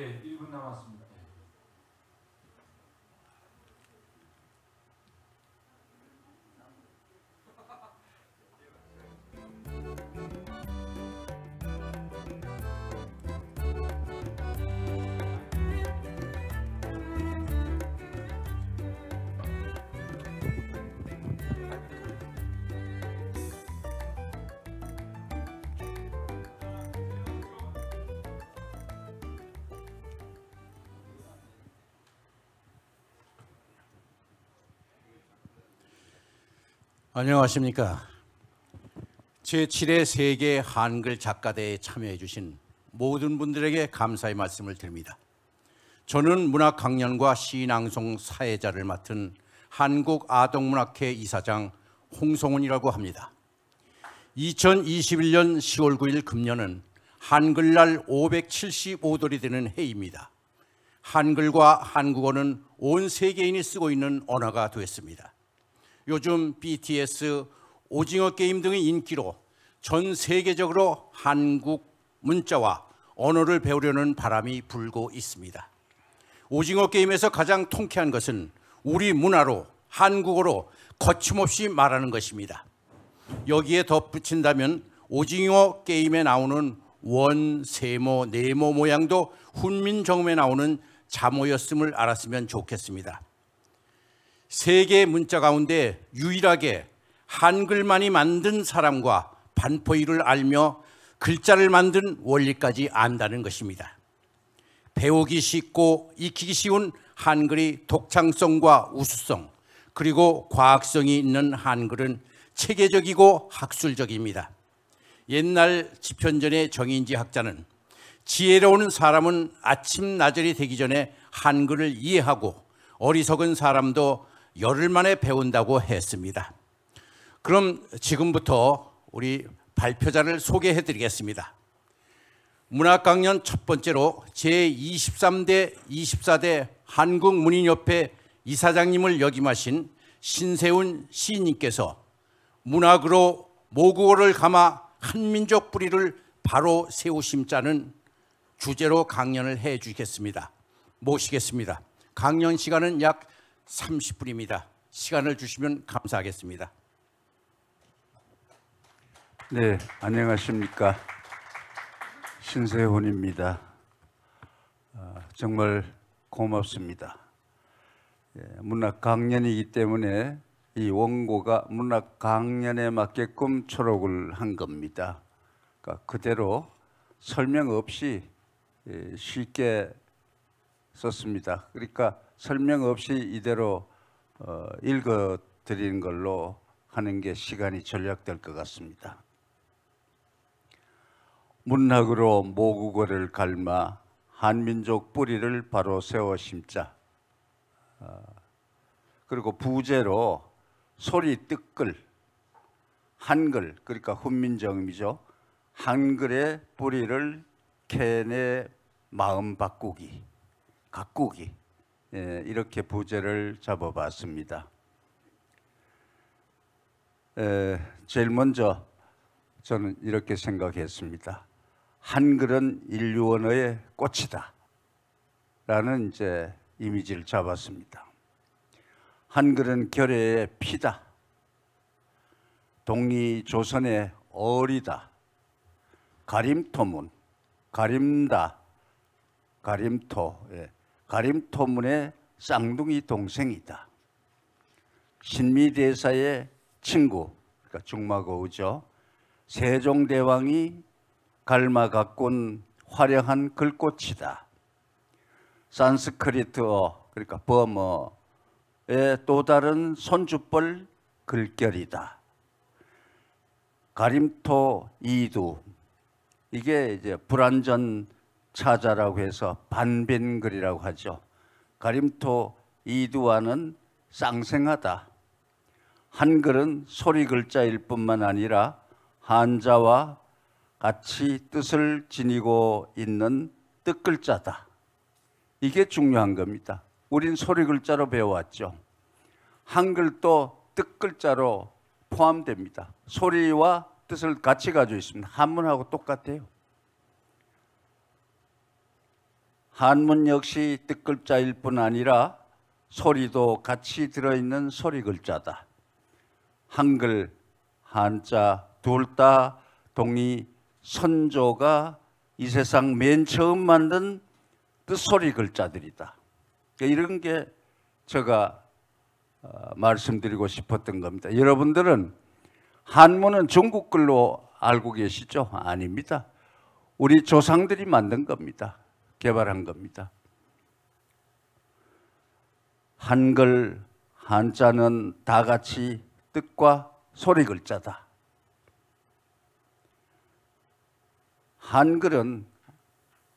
예, 1분 남았습니다. 안녕하십니까. 제7회 세계 한글 작가대회에 참여해 주신 모든 분들에게 감사의 말씀을 드립니다. 저는 문학강연과 시낭송 사회자를 맡은 한국아동문학회 이사장 홍성훈이라고 합니다. 2021년 10월 9일 금년은 한글날 575돌이 되는 해입니다. 한글과 한국어는 온 세계인이 쓰고 있는 언어가 되었습니다. 요즘 BTS, 오징어 게임 등의 인기로 전 세계적으로 한국 문자와 언어를 배우려는 바람이 불고 있습니다. 오징어 게임에서 가장 통쾌한 것은 우리 문화로, 한국어로 거침없이 말하는 것입니다. 여기에 덧붙인다면 오징어 게임에 나오는 원, 세모, 네모 모양도 훈민정음에 나오는 자모였음을 알았으면 좋겠습니다. 세계 문자 가운데 유일하게 한글만이 만든 사람과 반포이를 알며 글자를 만든 원리까지 안다는 것입니다. 배우기 쉽고 익히기 쉬운 한글이 독창성과 우수성, 그리고 과학성이 있는 한글은 체계적이고 학술적입니다. 옛날 지편전의 정인지 학자는 지혜로운 사람은 아침 나절이 되기 전에 한글을 이해하고 어리석은 사람도 열흘 만에 배운다고 했습니다. 그럼 지금부터 우리 발표자를 소개해 드리겠습니다. 문학강연 첫 번째로 제23대 24대 한국문인협회 이사장님을 역임하신 신세훈 시인님께서 문학으로 모국어를 감아 한민족 뿌리를 바로 세우심자는 주제로 강연을 해 주시겠습니다. 모시겠습니다. 강연 시간은 약 30분입니다. 시간을 주시면 감사하겠습니다. 네, 안녕하십니까. 신세훈입니다. 정말 고맙습니다. 문학 강연이기 때문에 이 원고가 문학 강연에 맞게끔 초록을 한 겁니다. 그러니까 그대로 설명 없이 쉽게 썼습니다. 그러니까 설명 없이 이대로 읽어드리는 걸로 하는 게 시간이 절약될 것 같습니다. 문학으로 모국어를 갈마 한민족 뿌리를 바로 세워 심자. 그리고 부제로 소리 뜨끌 한글, 그러니까 훈민정음이죠. 한글의 뿌리를 캐내 마음 바꾸기, 가꾸기, 이렇게 부제를 잡아봤습니다. 제일 먼저 저는 이렇게 생각했습니다. 한글은 인류 언어의 꽃이다 라는 이제 이미지를 잡았습니다. 한글은 결의의 피다, 동리조선의 어리다, 가림토문, 가림다, 가림토, 가림토문의 쌍둥이 동생이다. 신미대사의 친구, 그러니까 중마고우죠. 세종대왕이 갈마 가꾼 화려한 글꽃이다. 산스크리트어, 그러니까 버머의 또 다른 손주벌 글결이다. 가림토 이두, 이게 이제 불완전 차자라고 해서 반변글이라고 하죠. 가림토 이두와는 쌍생하다. 한글은 소리 글자일 뿐만 아니라 한자와 같이 뜻을 지니고 있는 뜻글자다. 이게 중요한 겁니다. 우린 소리 글자로 배워왔죠. 한글도 뜻글자로 포함됩니다. 소리와 뜻을 같이 가지고 있습니다. 한문하고 똑같아요. 한문 역시 뜻글자일 뿐 아니라 소리도 같이 들어있는 소리 글자다. 한글, 한자 둘 다 동이 선조가 이 세상 맨 처음 만든 뜻소리 글자들이다. 이런 게 제가 말씀드리고 싶었던 겁니다. 여러분들은 한문은 중국 글로 알고 계시죠? 아닙니다. 우리 조상들이 만든 겁니다. 개발한 겁니다. 한글, 한자는 다 같이 뜻과 소리 글자다. 한글은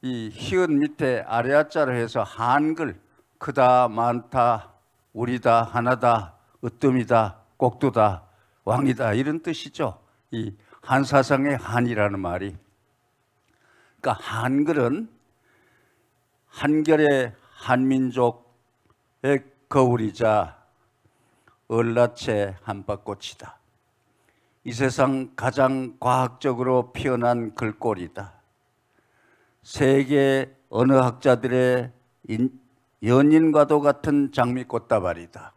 이 희은 밑에 아래아자를 해서 한글, 크다, 많다, 우리다, 하나다, 으뜸이다, 꼭두다, 왕이다 이런 뜻이죠. 이 한사상의 한이라는 말이. 그러니까 한글은 한결의 한민족의 거울이자 얼라체 한밭꽃이다. 이 세상 가장 과학적으로 피어난 글꼴이다. 세계 언어학자들의 연인과도 같은 장미꽃다발이다.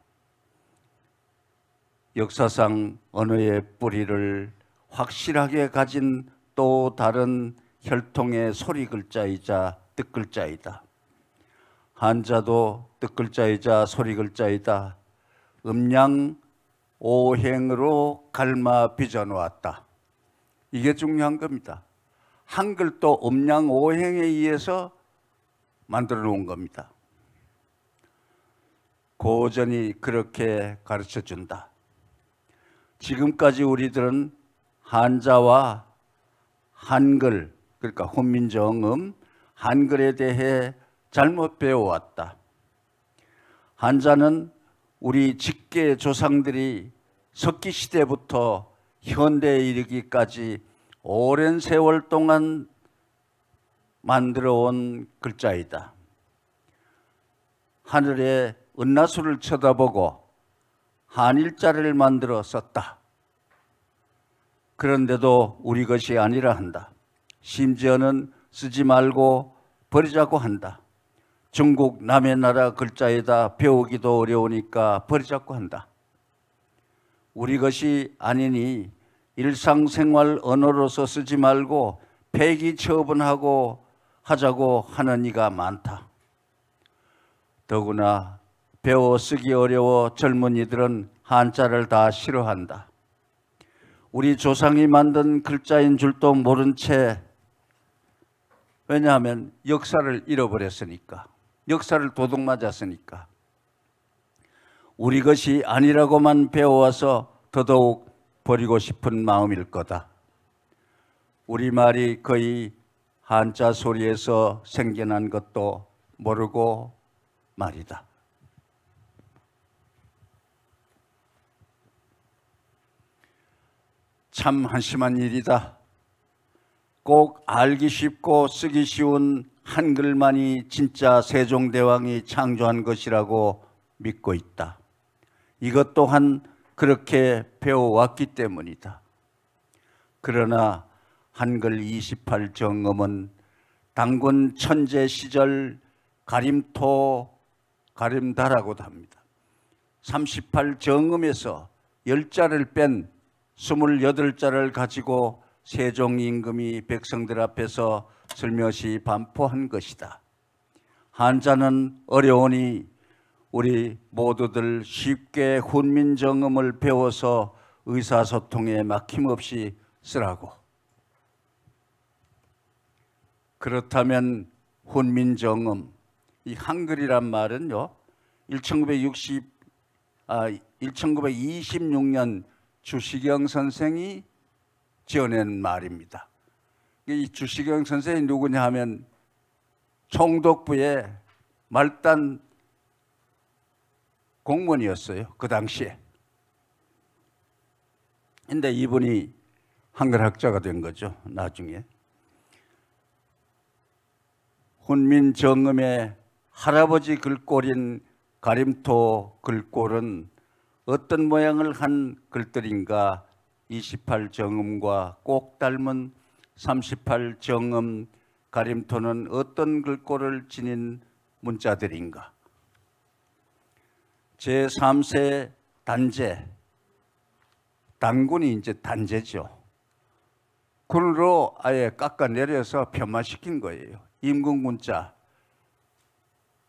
역사상 언어의 뿌리를 확실하게 가진 또 다른 혈통의 소리 글자이자 뜻글자이다. 한자도 뜻글자이자 소리 글자이다. 음양 오행으로 갈마 빚어놓았다. 이게 중요한 겁니다. 한글도 음양 오행에 의해서 만들어 놓은 겁니다. 고전이 그렇게 가르쳐 준다. 지금까지 우리들은 한자와 한글, 그러니까 훈민정음, 한글에 대해 잘못 배워왔다. 한자는 우리 직계 조상들이 석기시대부터 현대에 이르기까지 오랜 세월 동안 만들어 온 글자이다. 하늘의 은하수를 쳐다보고 한일자를 만들어 썼다. 그런데도 우리 것이 아니라 한다. 심지어는 쓰지 말고 버리자고 한다. 중국 남의 나라 글자에다 배우기도 어려우니까 버리자고 한다. 우리 것이 아니니 일상생활 언어로서 쓰지 말고 폐기 처분하고 하자고 하는 이가 많다. 더구나 배워 쓰기 어려워 젊은이들은 한자를 다 싫어한다. 우리 조상이 만든 글자인 줄도 모른 채, 왜냐하면 역사를 잃어버렸으니까, 역사를 도둑맞았으니까. 우리 것이 아니라고만 배워와서 더더욱 버리고 싶은 마음일 거다. 우리말이 거의 한자 소리에서 생겨난 것도 모르고 말이다. 참 한심한 일이다. 꼭 알기 쉽고 쓰기 쉬운 한글만이 진짜 세종대왕이 창조한 것이라고 믿고 있다. 이것 또한 그렇게 배워왔기 때문이다. 그러나 한글 28정음은 당군 천재 시절 가림토, 가림다라고도 합니다. 38정음에서 10자를 뺀 28자를 가지고 세종 임금이 백성들 앞에서 슬며시 반포한 것이다. 한자는 어려우니 우리 모두들 쉽게 훈민정음을 배워서 의사소통에 막힘없이 쓰라고. 그렇다면 훈민정음, 이 한글이란 말은요, 1926년 주시경 선생이 지어낸 말입니다. 이 주시경 선생이 누구냐 하면 총독부의 말단 공무원이었어요, 그 당시에. 근데 이분이 한글학자가 된 거죠, 나중에. 훈민정음의 할아버지 글꼴인 가림토 글꼴은 어떤 모양을 한 글들인가 28정음과 꼭 닮은 38정음 가림토는 어떤 글꼴을 지닌 문자들인가? 제3세 단제, 단군이 이제 단제죠. 군으로 아예 깎아내려서 편마시킨 거예요. 임금군자,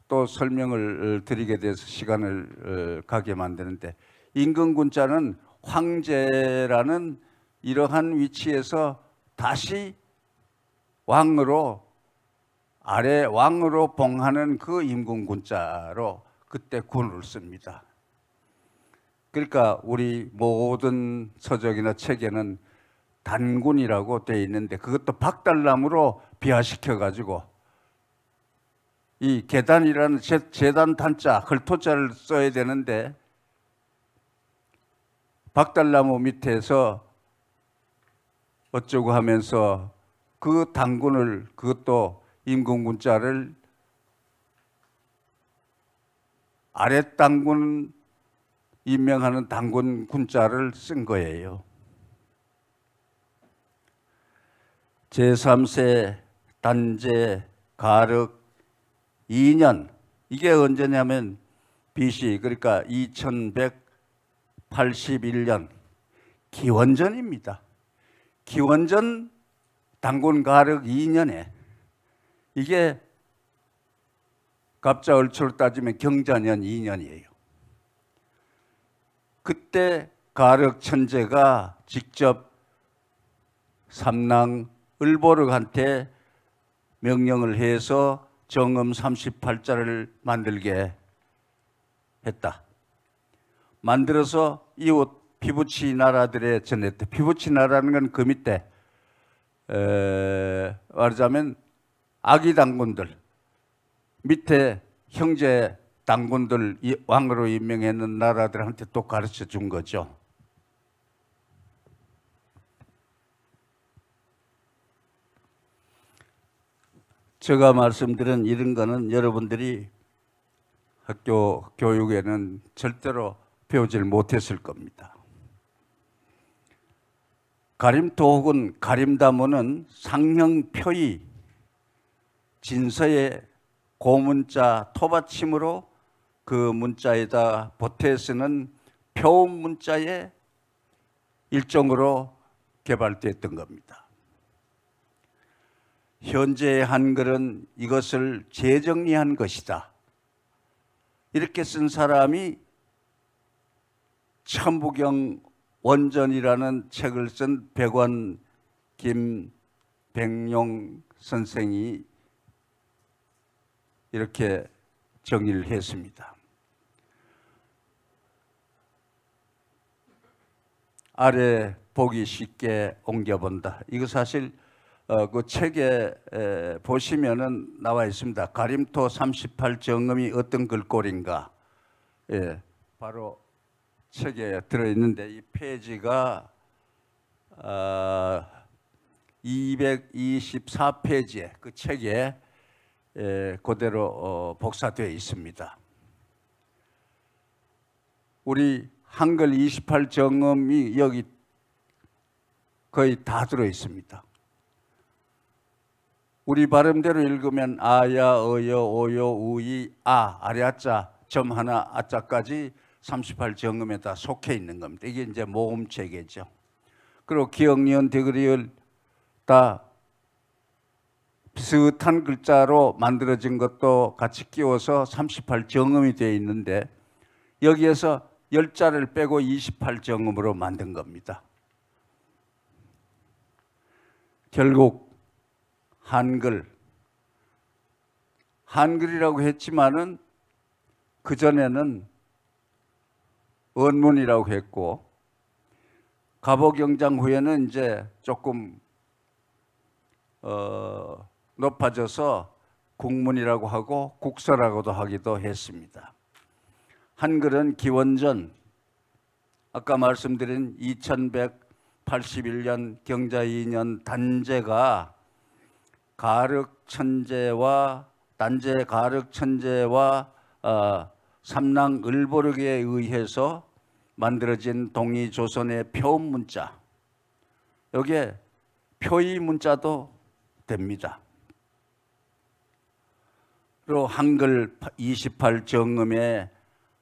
또 설명을 드리게 돼서 시간을 가게 만드는데, 임금군자는 황제라는 이러한 위치에서 다시 왕으로, 아래 왕으로 봉하는 그 임금군자로 그때 군을 씁니다. 그러니까 우리 모든 서적이나 책에는 단군이라고 되어 있는데, 그것도 박달나무로 비화시켜 가지고 이 계단이라는 재단 단자, 헐토자를 써야 되는데 박달나무 밑에서 어쩌고 하면서 그 단군을, 그것도 임금군자를 아랫 단군 임명하는 단군 군자를 쓴 거예요. 제3세 단제 가륵 2년, 이게 언제냐면 BC, 그러니까 2181년 기원전입니다. 기원전 단군 가륵 2년에, 이게 갑자을초로 따지면 경자년 2년이에요. 그때 가륵 천제가 직접 삼랑 을보륵한테 명령을 해서 정음 38자를 만들게 했다. 만들어서 이웃 피부치 나라들에 전했다. 피부치 나라는 건 그 밑에 말하자면 아기 단군들, 밑에 형제 단군들 왕으로 임명했는 나라들한테 또 가르쳐 준 거죠. 제가 말씀드린 이런 거는 여러분들이 학교 교육에는 절대로 배우질 못했을 겁니다. 가림토 혹은 가림다모는 상형 표의, 진서의 고문자 토받침으로 그 문자에다 보태 쓰는 표음 문자의 일종으로 개발됐던 겁니다. 현재의 한글은 이것을 재정리한 것이다. 이렇게 쓴 사람이 천부경 원전이라는 책을 쓴 백원 김백용 선생이 이렇게 정의를 했습니다. 아래 보기 쉽게 옮겨본다. 이거 사실 그 책에 보시면은 나와 있습니다. 가림토 38 정음이 어떤 글꼴인가. 예, 바로 책에 들어있는데 이 페이지가 224페이지에 그 책에 그대로 복사되어 있습니다. 우리 한글 28 정음이 여기 거의 다 들어 있습니다. 우리 발음대로 읽으면 아야, 어여, 오요, 우이, 아, 아래아자, 점 하나, 아자까지 38 정음에 다 속해 있는 겁니다. 이게 이제 모음체계죠. 그리고 기역, 니은, 디귿을 다 비슷한 글자로 만들어진 것도 같이 끼워서 38 정음이 되어 있는데 여기에서 10자를 빼고 28 정음으로 만든 겁니다. 결국 한글이라고 했지만은 그전에는 언문이라고 했고 갑오경장 후에는 이제 조금 높아져서 국문이라고 하고 국서라고도 하기도 했습니다. 한글은 기원전 아까 말씀드린 2181년 경자 2년 단제가 가륵천제와 단제 가륵천제와 삼랑 을보륵에 의해서 만들어진 동이조선의 표음 문자, 여기에 표의 문자도 됩니다. 한글 28 정음의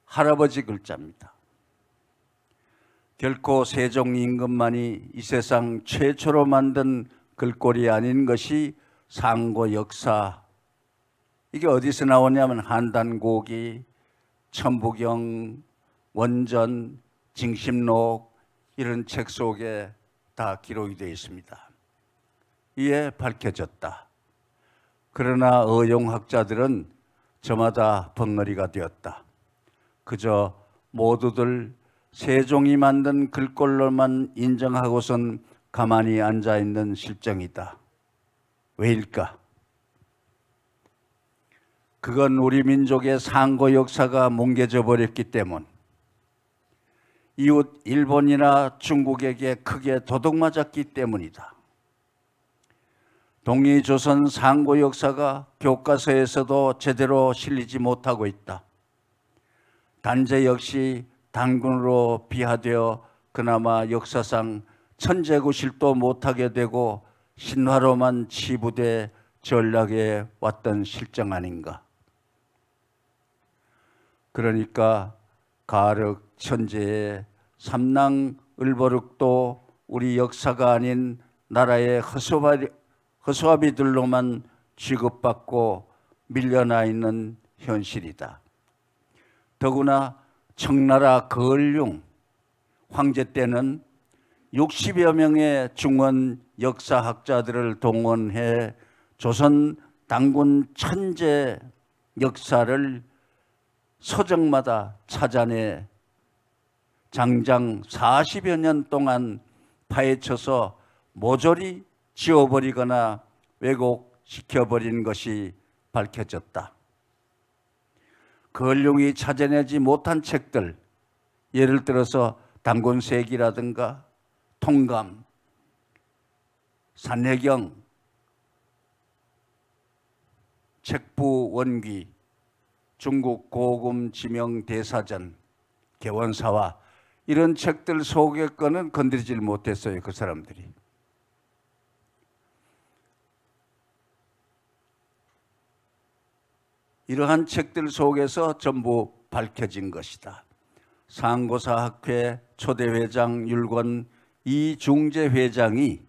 할아버지 글자입니다. 결코 세종 임금만이 이 세상 최초로 만든 글꼴이 아닌 것이 상고 역사. 이게 어디서 나오냐면 한단고기, 천부경, 원전, 징심록 이런 책 속에 다 기록이 되어 있습니다. 이에 밝혀졌다. 그러나 어용학자들은 저마다 벙어리가 되었다. 그저 모두들 세종이 만든 글꼴로만 인정하고선 가만히 앉아있는 실정이다. 왜일까? 그건 우리 민족의 상고 역사가 뭉개져 버렸기 때문, 이웃 일본이나 중국에게 크게 도둑맞았기 때문이다. 동이조선 상고 역사가 교과서에서도 제대로 실리지 못하고 있다. 단제 역시 단군으로 비하되어 그나마 역사상 천재구실도 못하게 되고 신화로만 치부돼 전락해 왔던 실정 아닌가. 그러니까 가륵 천재의 삼랑을보륵도 우리 역사가 아닌 나라의 허수아비들로만 취급받고 밀려나 있는 현실이다. 더구나 청나라 거을융 황제 때는 60여 명의 중원 역사학자들을 동원해 조선 단군 천재 역사를 서적마다 찾아내 장장 40여 년 동안 파헤쳐서 모조리 지워버리거나 왜곡시켜버린 것이 밝혀졌다. 거을융이 찾아내지 못한 책들, 예를 들어서 단군세기라든가 통감, 산해경, 책부원귀, 중국 고금 지명 대사전, 개원사화 이런 책들 속의 거는 건드리질 못했어요. 그 사람들이. 이러한 책들 속에서 전부 밝혀진 것이다. 상고사학회 초대회장 율권 이중재 회장이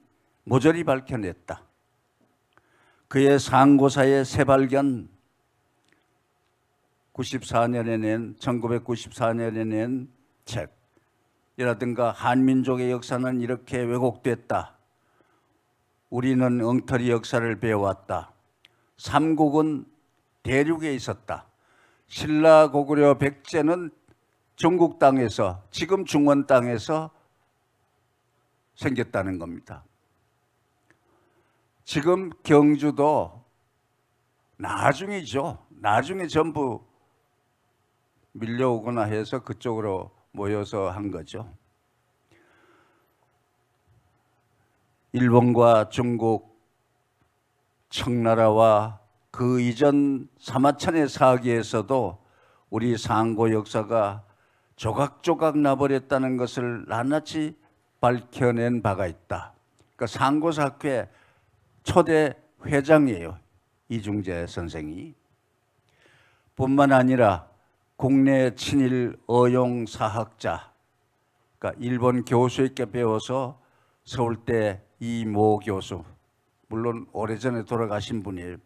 모조리 밝혀냈다. 그의 상고사의 새발견 1994년에 낸 책이라든가 한민족의 역사는 이렇게 왜곡됐다. 우리는 엉터리 역사를 배워왔다. 삼국은 대륙에 있었다. 신라 고구려 백제는 중국 땅에서, 지금 중원 땅에서 생겼다는 겁니다. 지금 경주도 나중이죠. 나중에 전부 밀려오거나 해서 그쪽으로 모여서 한 거죠. 일본과 중국, 청나라와 그 이전 사마천의 사기에서도 우리 상고 역사가 조각조각 나버렸다는 것을 낱낱이 밝혀낸 바가 있다. 그러니까 상고사학회 초대 회장이에요. 이중재 선생이. 뿐만 아니라 국내 친일 어용사학자, 그러니까 일본 교수에게 배워서 서울대 이모 교수, 물론 오래전에 돌아가신 분이에요.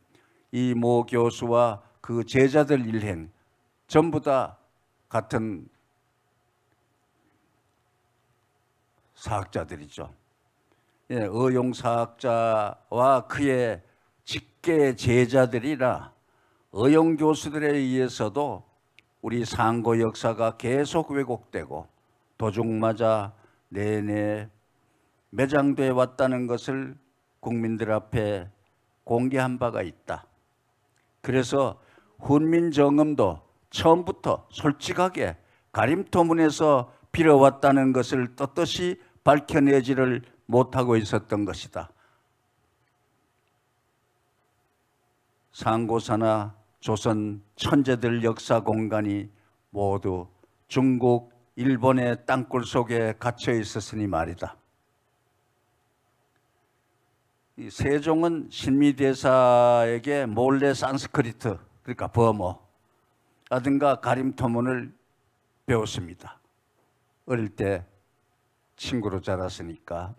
이모 교수와 그 제자들 일행 전부 다 같은 사학자들이죠. 예, 어용사학자와 그의 직계 제자들이나 어용 교수들에 의해서도 우리 상고 역사가 계속 왜곡되고 도중마자 내내 매장돼 왔다는 것을 국민들 앞에 공개한 바가 있다. 그래서 훈민정음도 처음부터 솔직하게 가림토문에서 빌어왔다는 것을 떳떳이 밝혀내지를 못하고 있었던 것이다. 상고사나 조선 천재들 역사 공간이 모두 중국, 일본의 땅굴 속에 갇혀 있었으니 말이다. 이 세종은 신미대사에게 몰래 산스크리트 그러니까 버모라든가 가림토문을 배웠습니다. 어릴 때 친구로 자랐으니까.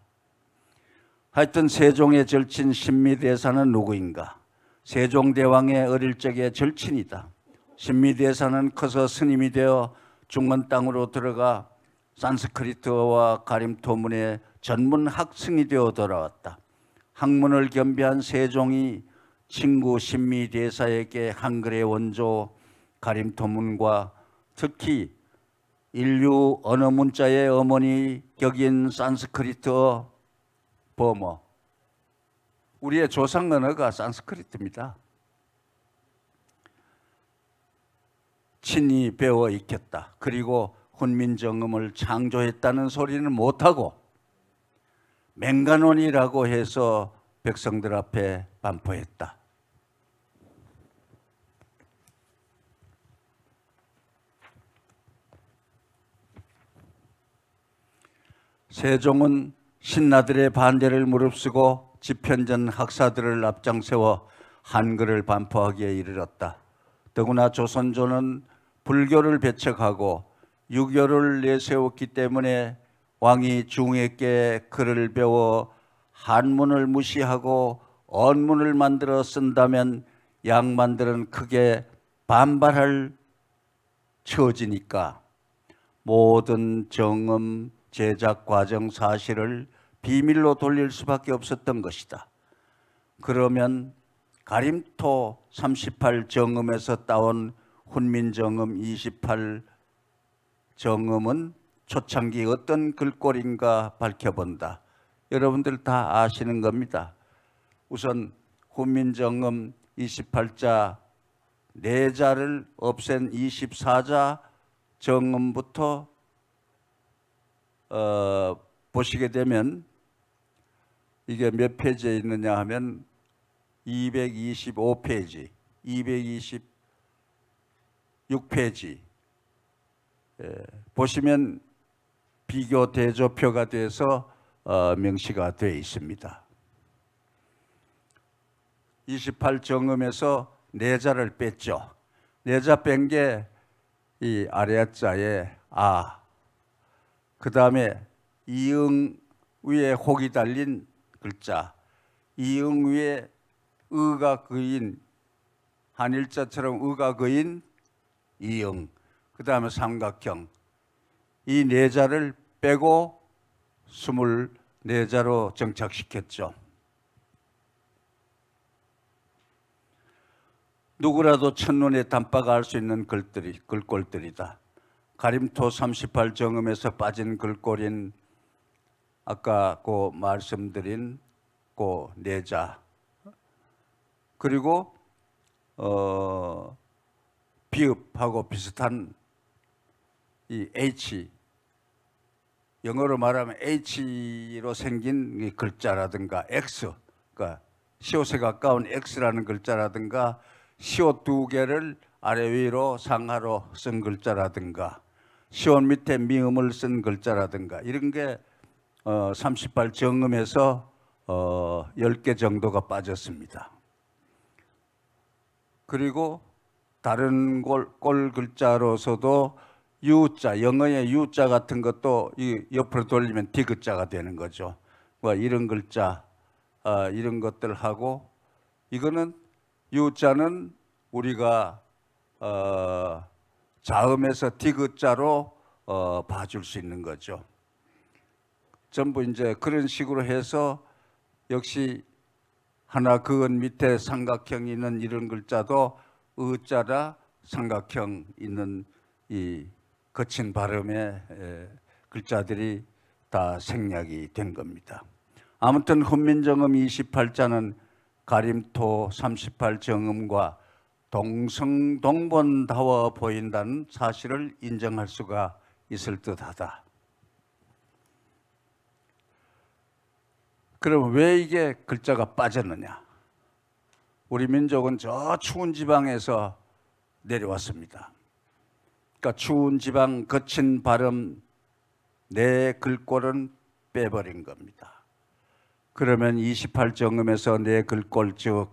하여튼 세종의 절친 신미대사는 누구인가? 세종대왕의 어릴 적의 절친이다. 신미대사는 커서 스님이 되어 중원 땅으로 들어가 산스크리트어와 가림토문의 전문 학승이 되어 돌아왔다. 학문을 겸비한 세종이 친구 신미대사에게 한글의 원조 가림토문과 특히 인류 언어 문자의 어머니 격인 산스크리트어 버모, 우리의 조상 언어가 산스크리트입니다. 친히 배워 익혔다. 그리고 훈민정음을 창조했다는 소리는 못하고 맹간원이라고 해서 백성들 앞에 반포했다. 세종은 신하들의 반대를 무릅쓰고 집현전 학사들을 앞장세워 한글을 반포하기에 이르렀다. 더구나 조선조는 불교를 배척하고 유교를 내세웠기 때문에 왕이 중에게 글을 배워 한문을 무시하고 언문을 만들어 쓴다면 양반들은 크게 반발할 처지니까 모든 정음 제작 과정 사실을 비밀로 돌릴 수밖에 없었던 것이다. 그러면 가림토 38 정음에서 따온 훈민정음 28 정음은 초창기 어떤 글꼴인가 밝혀본다. 여러분들 다 아시는 겁니다. 우선 훈민정음 28자 4자를 없앤 24자 정음부터 보시게 되면 이게 몇 페이지에 있느냐 하면 225페이지, 226페이지 보시면 비교 대조표가 돼서 명시가 되어 있습니다. 28정음에서 4자를 뺐죠. 4자 뺀 게 이 아래자에 아, 그 다음에 이응 위에 혹이 달린 글자, 이응 위에 의가 그인, 한일자처럼 의가 그인 이응, 그 다음에 삼각형, 이 4자를 빼고 24자로 정착시켰죠. 누구라도 첫눈에 단빠가 알 수 있는 글꼴들이다. 가림토 38 정음에서 빠진 글꼴인 아까 그 말씀드린 그 4자, 그리고 비읍하고 비슷한 이 H, 영어로 말하면 H로 생긴 이 글자라든가 X, 그러니까 시옷에 가까운 X라는 글자라든가 시옷 2개를 아래 위로 상하로 쓴 글자라든가 시옷 밑에 미음을 쓴 글자라든가 이런 게 38 정음에서 10개 정도가 빠졌습니다. 그리고 다른 꼴 글자로서도 U자, 영어의 U자 같은 것도 이 옆으로 돌리면 디귿자가 되는 거죠. 이런 글자, 이런 것들하고 이거는 U자는 우리가 자음에서 디귿자로 봐줄 수 있는 거죠. 전부 이제 그런 식으로 해서 역시 하나 그은 밑에 삼각형 있는 이런 글자도 의자라 삼각형 있는 이 거친 발음의 글자들이 다 생략이 된 겁니다. 아무튼 훈민정음 28자는 가림토 38 정음과 동성동본다워 보인다는 사실을 인정할 수가 있을 듯하다. 그럼 왜 이게 글자가 빠졌느냐? 우리 민족은 저 추운 지방에서 내려왔습니다. 그러니까 추운 지방 거친 발음 내 글꼴은 빼버린 겁니다. 그러면 28 정음에서 내 글꼴 즉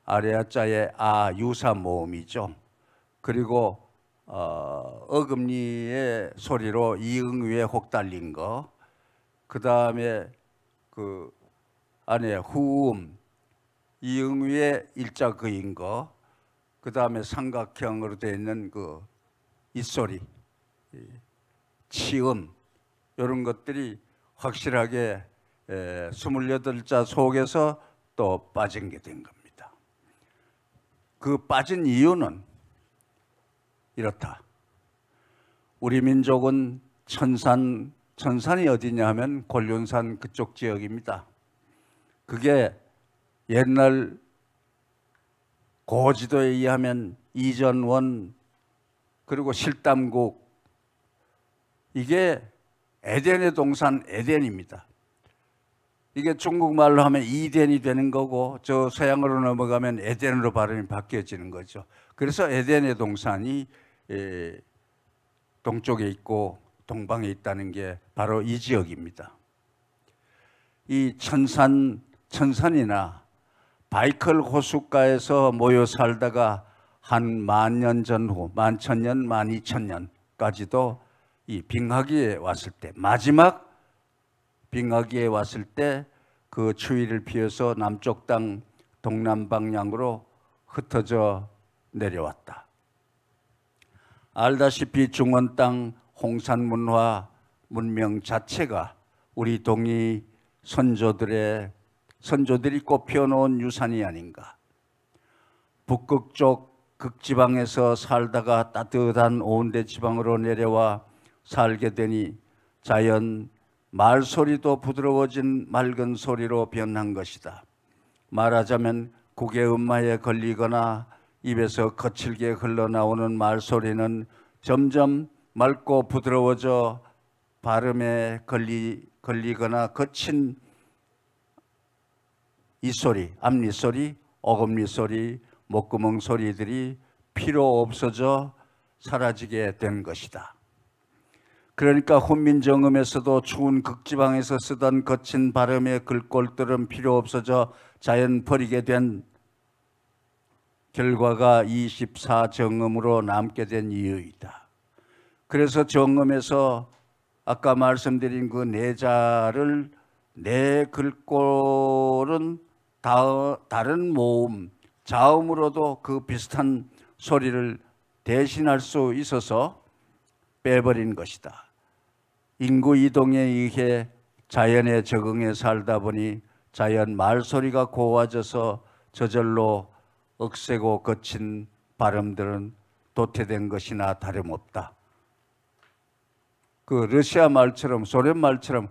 아래아자의 아 유사 모음이죠. 그리고 어금니의 소리로 이응 위에 혹 달린 거, 그 다음에 그 안에 후음, 이응 위에 일자 그인 거, 그 다음에 삼각형으로 되어 있는 그 입소리, 치음, 이런 것들이 확실하게 28자 속에서 또 빠진 게 된 겁니다. 그 빠진 이유는 이렇다. 우리 민족은 천산이 어디냐 하면 곤륜산 그쪽 지역입니다. 그게 옛날 고지도에 의하면 이전원 그리고 실담국, 이게 에덴의 동산 에덴입니다. 이게 중국말로 하면 이덴이 되는 거고 저 서양으로 넘어가면 에덴으로 발음이 바뀌어지는 거죠. 그래서 에덴의 동산이 동쪽에 있고 동방에 있다는 게 바로 이 지역입니다. 이 천산이나 바이컬 호숫가에서 모여 살다가 한 10,000년 전후, 11,000년, 12,000년까지도 이 빙하기에 왔을 때, 마지막 빙하기에 왔을 때 그 추위를 피해서 남쪽 땅 동남 방향으로 흩어져 내려왔다. 알다시피 중원 땅 홍산문화 문명 자체가 우리 동이 선조들이 꽃피워놓은 유산이 아닌가. 북극쪽 극지방에서 살다가 따뜻한 온대 지방으로 내려와 살게 되니 자연 말소리도 부드러워진 맑은 소리로 변한 것이다. 말하자면 국의 음마에 걸리거나 입에서 거칠게 흘러나오는 말소리는 점점 맑고 부드러워져 발음에 걸리거나 거친 이소리, 앞니소리, 어금니소리, 목구멍 소리들이 필요 없어져 사라지게 된 것이다. 그러니까 훈민정음에서도 추운 극지방에서 쓰던 거친 발음의 글꼴들은 필요 없어져 자연 버리게 된 결과가 24정음으로 남게 된 이유이다. 그래서 정음에서 아까 말씀드린 그 내자를 내 글꼴은 다른 모음, 자음으로도 그 비슷한 소리를 대신할 수 있어서 빼버린 것이다. 인구 이동에 의해 자연에 적응해 살다 보니 자연 말소리가 고와져서 저절로 억세고 거친 발음들은 도태된 것이나 다름없다. 그 러시아 말처럼 소련 말처럼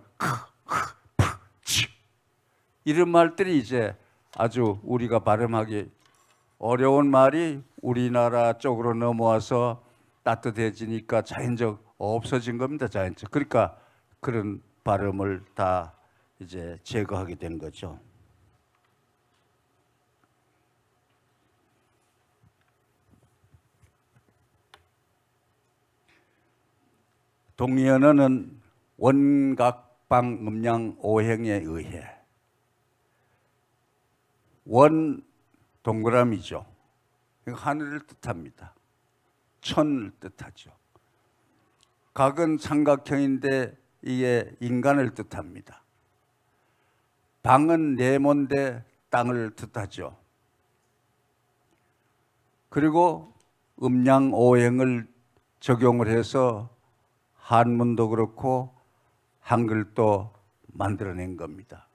이런 말들이 이제 아주 우리가 발음하기 어려운 말이 우리나라 쪽으로 넘어와서 따뜻해지니까 자연적 없어진 겁니다. 자연적. 그러니까 그런 발음을 다 이제 제거하게 된 거죠. 동리언어는 원각방 음양 오행에 의해 원 동그라미죠. 하늘을 뜻합니다. 천을 뜻하죠. 각은 삼각형인데 이게 인간을 뜻합니다. 방은 네모인데 땅을 뜻하죠. 그리고 음양 오행을 적용을 해서 한문도 그렇고 한글도 만들어낸 겁니다.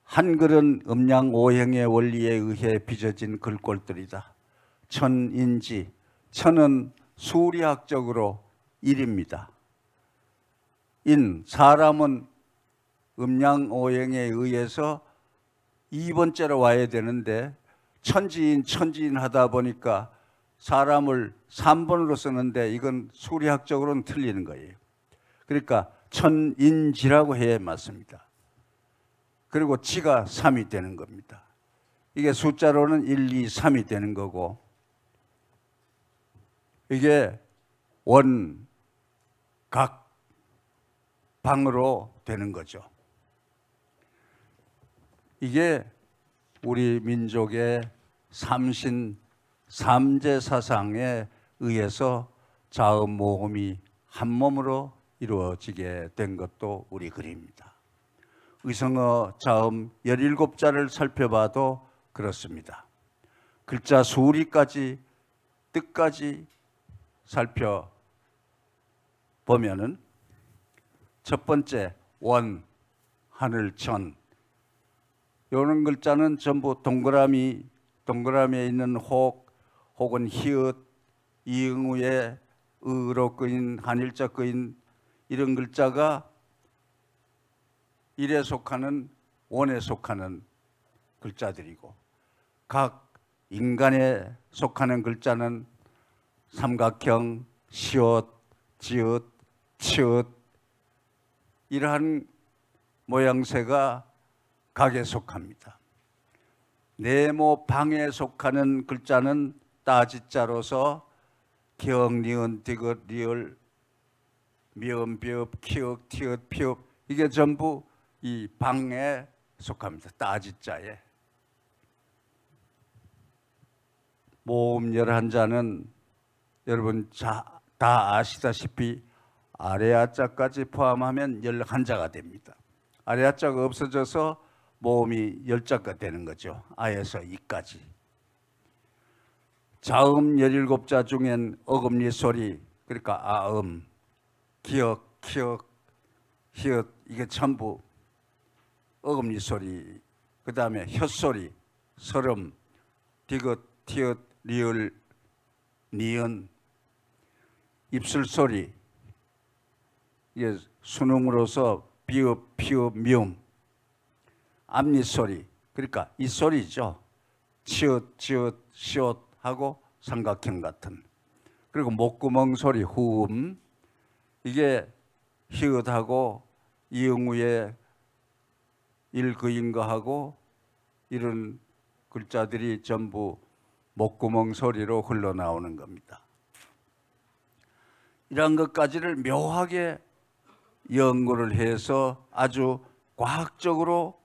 한글은 음양 오행의 원리에 의해 빚어진 글꼴들이다. 천인지, 천은 수리학적으로 일입니다. 사람은 음양 오행에 의해서 2번째로 와야 되는데 천지인 하다 보니까 사람을 3번으로 쓰는데 이건 수리학적으로는 틀리는 거예요. 그러니까 천인지라고 해야 맞습니다. 그리고 지가 3이 되는 겁니다. 이게 숫자로는 1, 2, 3이 되는 거고 이게 원, 각, 방으로 되는 거죠. 이게 우리 민족의 삼신 삼재 사상에 의해서 자음 모음이 한 몸으로 이루어지게 된 것도 우리 글입니다. 의성어 자음 17자를 살펴봐도 그렇습니다. 글자 수리까지 뜻까지 살펴보면은 첫 번째 원, 하늘, 천 이런 글자는 전부 동그라미에 있는 혹 혹은 히읗, 이응우에 으로 끄인 한일자 끄인 이런 글자가 일에 속하는 원에 속하는 글자들이고 각 인간에 속하는 글자는 삼각형, 시옷, 지읒, 치읒 이러한 모양새가 각에 속합니다. 네모 방에 속하는 글자는 따지자로서 기역, 니은, 디귿, 리을, 미음, 비읍, 키읔, 티읕, 피읍 이게 전부 이 방에 속합니다. 따지자에. 모음 11자는 여러분 다 아시다시피 아래아자까지 포함하면 11자가 됩니다. 아래아자가 없어져서 모음이 10자가 되는 거죠. 아에서 이까지. 자음 17자 중엔 어금니 소리, 그러니까 아음, 기역, 키역, 히읗 이게 전부 어금니 소리, 그 다음에 혓소리, 설음, 디귿, 티읕, 리을, 니은, 입술 소리, 이게 순음으로서 비읍, 피읍, 미음, 앞니 소리, 그러니까 이 소리죠. 치읓, 지읒, 시옷 하고 삼각형 같은. 그리고 목구멍 소리, 후음, 이게 히읗하고 이응우에 일그인거하고 이런 글자들이 전부 목구멍 소리로 흘러나오는 겁니다. 이런 것까지를 묘하게 연구를 해서 아주 과학적으로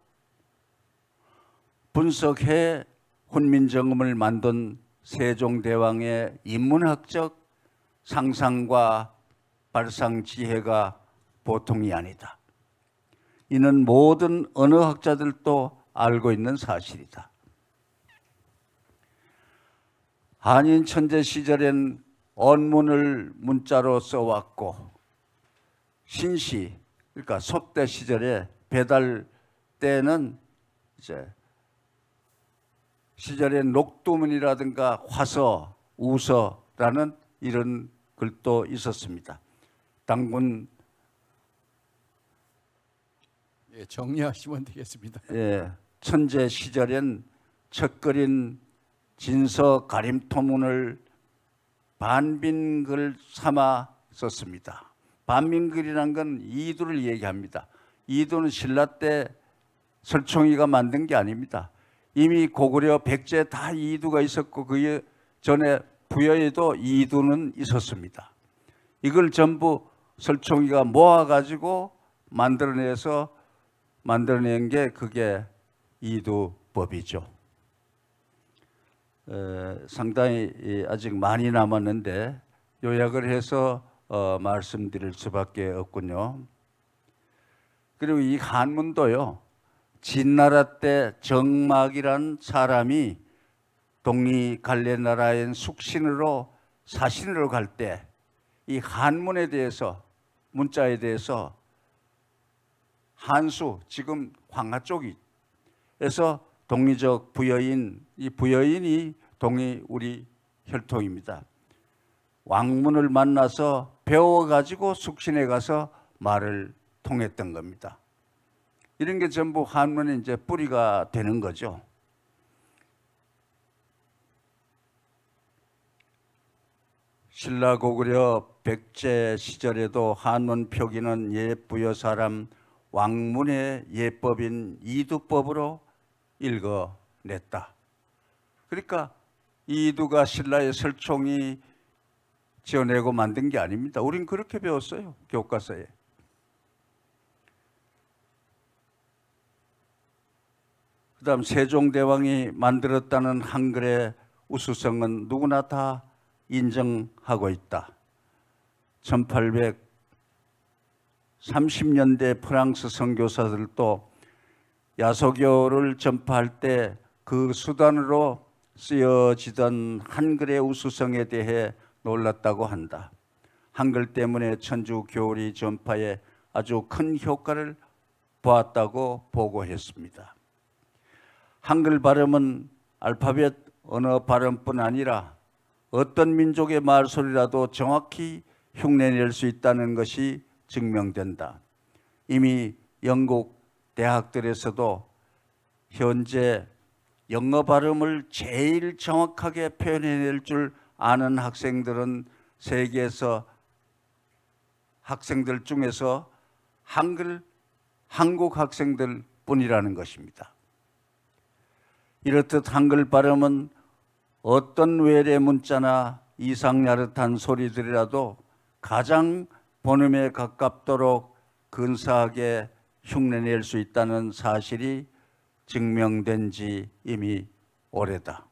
분석해 훈민정음을 만든 세종대왕의 인문학적 상상과 발상 지혜가 보통이 아니다. 이는 모든 언어학자들도 알고 있는 사실이다. 한인 천재 시절엔 언문을 문자로 써왔고 신시, 그러니까 속대 시절에 배달 때는 이제 시절에 녹두문이라든가 화서, 우서라는 이런 글도 있었습니다. 당군 정리하시면 되겠습니다. 천재 시절엔 척거린 진서 가림토문을 반빈글 삼아 썼습니다. 반민글이란 건 이두를 얘기합니다. 이두는 신라 때 설총이가 만든 게 아닙니다. 이미 고구려 백제에 다 이두가 있었고 그 전에 부여에도 이두는 있었습니다. 이걸 전부 설총이가 모아가지고 만들어낸 게 그게 이두법이죠. 상당히 아직 많이 남았는데 요약을 해서 말씀드릴 수밖에 없군요. 그리고 이 한문도요. 진나라 때 정막이란 사람이 독립갈래나라인 숙신으로 사신으로 갈 때 이 한문에 대해서 문자에 대해서 한수 지금 황하 쪽에서 독립적 부여인 이 부여인이 우리 혈통입니다. 왕문을 만나서 배워가지고 숙신에 가서 말을 통했던 겁니다. 이런 게 전부 한문의 이제 뿌리가 되는 거죠. 신라 고구려 백제 시절에도 한문 표기는 옛 부여 사람 왕문의 예법인 이두법으로 읽어냈다. 그러니까 이두가 신라의 설총이 지어내고 만든 게 아닙니다. 우린 그렇게 배웠어요. 교과서에. 그다음 세종대왕이 만들었다는 한글의 우수성은 누구나 다 인정하고 있다. 1830년대 프랑스 선교사들도 야소교를 전파할 때 그 수단으로 쓰여지던 한글의 우수성에 대해 놀랐다고 한다. 한글 때문에 천주 교리 전파에 아주 큰 효과를 보았다고 보고했습니다. 한글 발음은 알파벳 언어 발음뿐 아니라 어떤 민족의 말소리라도 정확히 흉내낼 수 있다는 것이 증명된다. 이미 영국 대학들에서도 현재 영어 발음을 제일 정확하게 표현해낼 줄 아는 학생들은 세계에서 학생들 중에서 한국 학생들 뿐이라는 것입니다. 이렇듯 한글 발음은 어떤 외래 문자나 이상야릇한 소리들이라도 가장 본음에 가깝도록 근사하게 흉내낼 수 있다는 사실이 증명된 지 이미 오래다.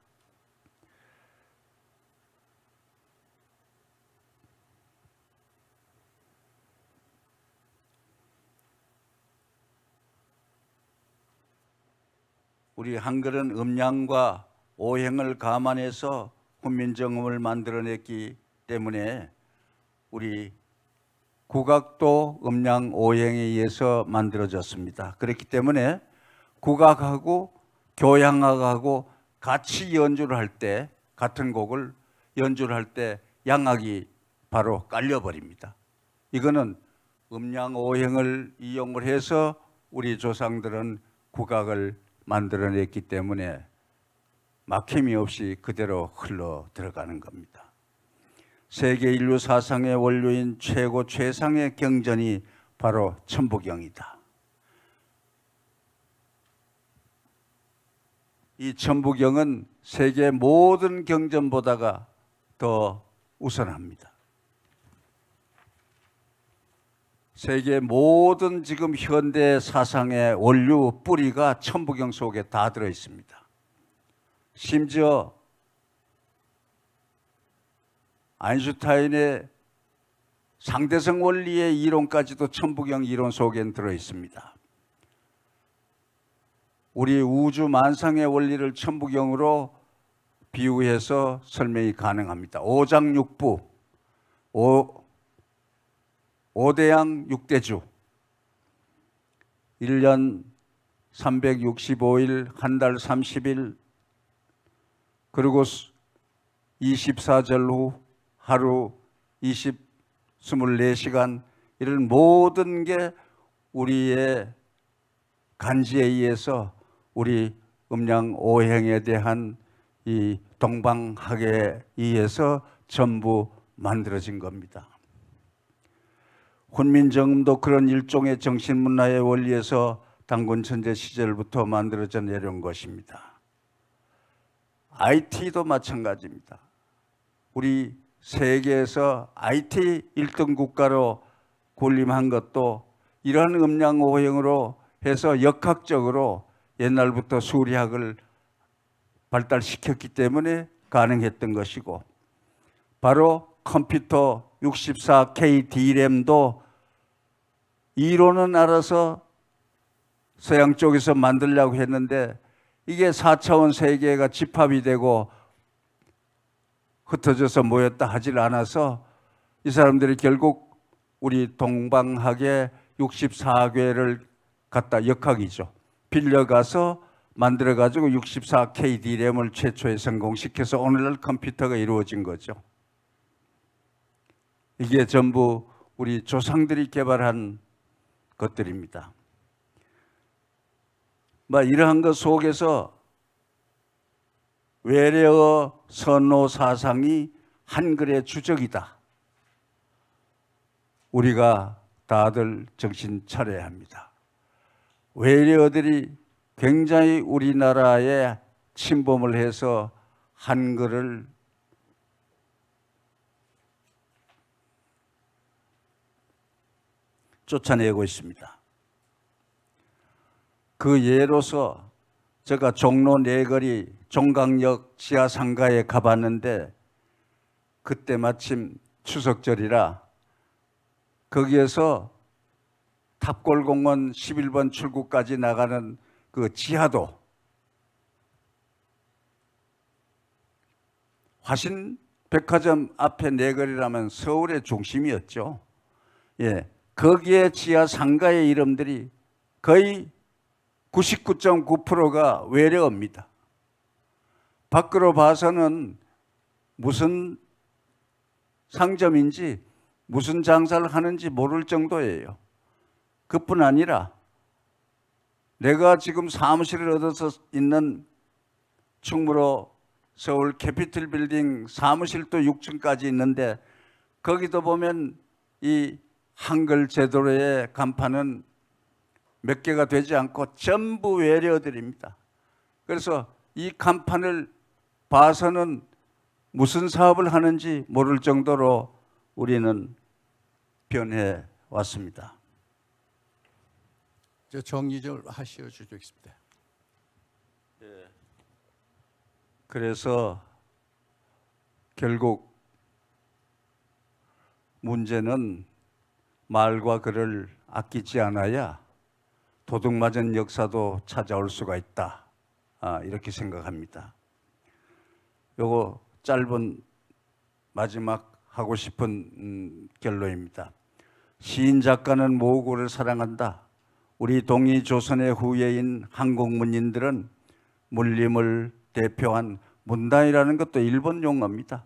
우리 한글은 음양과 오행을 감안해서 훈민정음을 만들어냈기 때문에 우리 국악도 음양 오행에 의해서 만들어졌습니다. 그렇기 때문에 국악하고 교향악하고 같이 연주를 할 때, 같은 곡을 연주를 할 때 양악이 바로 깔려버립니다. 이거는 음양 오행을 이용을 해서 우리 조상들은 국악을 만들어냈기 때문에 막힘이 없이 그대로 흘러 들어가는 겁니다. 세계 인류 사상의 원료인 최고 최상의 경전이 바로 천부경이다. 이 천부경은 세계 모든 경전보다가 더 우선합니다. 세계 모든 지금 현대 사상의 원류 뿌리가 천부경 속에 다 들어 있습니다. 심지어 아인슈타인의 상대성 원리의 이론까지도 천부경 이론 속엔 들어 있습니다. 우리 우주 만상의 원리를 천부경으로 비유해서 설명이 가능합니다. 오장육부, 오대양 육대주, 1년 365일, 한 달 30일, 그리고 24절 후 하루 24시간, 이런 모든 게 우리의 간지에 의해서 우리 음양 오행에 대한 이 동방학에 의해서 전부 만들어진 겁니다. 훈민정음도 그런 일종의 정신문화의 원리에서 단군천재 시절부터 만들어져 내려온 것입니다. IT도 마찬가지입니다. 우리 세계에서 IT 1등 국가로 군림한 것도 이러한 음양 오행으로 해서 역학적으로 옛날부터 수리학을 발달시켰기 때문에 가능했던 것이고, 바로 컴퓨터 64K D램도 이론은 알아서 서양 쪽에서 만들려고 했는데 이게 4차원 세계가 집합이 되고 흩어져서 모였다 하질 않아서 이 사람들이 결국 우리 동방학의 64괴를 갖다, 역학이죠, 빌려가서 만들어가지고 64K D램을 최초에 성공시켜서 오늘날 컴퓨터가 이루어진 거죠. 이게 전부 우리 조상들이 개발한 것들입니다. 이러한 것 속에서 외래어 선호 사상이 한글의 주적이다. 우리가 다들 정신 차려야 합니다. 외래어들이 굉장히 우리나라에 침범을 해서 한글을 쫓아내고 있습니다. 그 예로서 제가 종로 내거리 종강역 지하 상가에 가봤는데 그때 마침 추석절이라 거기에서 탑골공원 11번 출구까지 나가는 그 지하도 화신백화점 앞에 내거리라면 서울의 중심이었죠. 예, 거기에 지하 상가의 이름들이 거의 99.9%가 외래어입니다. 밖으로 봐서는 무슨 상점인지 무슨 장사를 하는지 모를 정도예요. 그뿐 아니라 내가 지금 사무실을 얻어서 있는 충무로 서울 캐피털 빌딩 사무실도 6층까지 있는데 거기도 보면 이 한글 제도로의 간판은 몇 개가 되지 않고 전부 외래어들입니다. 그래서 이 간판을 봐서는 무슨 사업을 하는지 모를 정도로 우리는 변해 왔습니다. 저 정리 좀 하시어 주시겠습니다. 그래서 결국 문제는 말과 글을 아끼지 않아야 도둑맞은 역사도 찾아올 수가 있다. 이렇게 생각합니다. 요거 짧은 마지막 하고 싶은 결론입니다. 시인 작가는 모국어를 사랑한다. 우리 동이조선의 후예인 한국문인들은 물림을 대표한 문단이라는 것도 일본 용어입니다.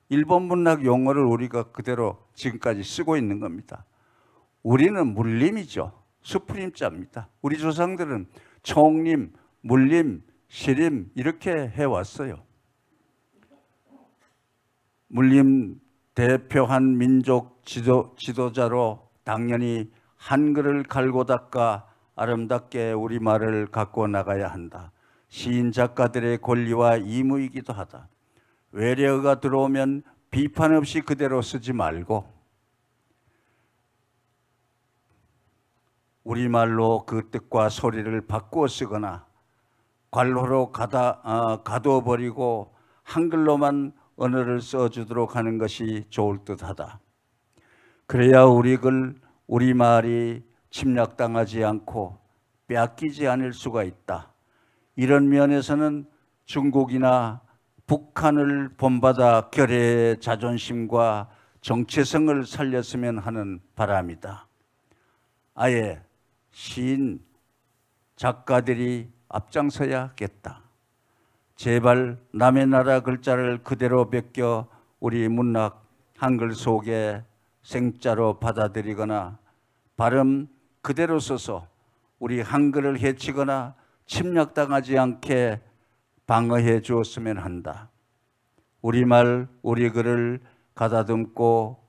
일본 문학 용어를 우리가 그대로 지금까지 쓰고 있는 겁니다. 우리는 물림이죠. 수프림자입니다. 우리 조상들은 총림, 물림, 시림 이렇게 해왔어요. 물림 대표한 민족 지도자로 당연히 한글을 갈고 닦아 아름답게 우리말을 갖고 나가야 한다. 시인 작가들의 권리와 의무이기도 하다. 외래어가 들어오면 비판 없이 그대로 쓰지 말고 우리말로 그 뜻과 소리를 바꾸어 쓰거나 관로로 가둬버리고 한글로만 언어를 써주도록 하는 것이 좋을 듯하다. 그래야 우리말이 침략당하지 않고 빼앗기지 않을 수가 있다. 이런 면에서는 중국이나 북한을 본받아 결의의 자존심과 정체성을 살렸으면 하는 바람이다. 아예 시인, 작가들이 앞장서야겠다. 제발 남의 나라 글자를 그대로 베껴 우리 문학 한글 속에 생자로 받아들이거나 발음 그대로 써서 우리 한글을 해치거나 침략당하지 않게 방어해 주었으면 한다. 우리말, 우리 글을 가다듬고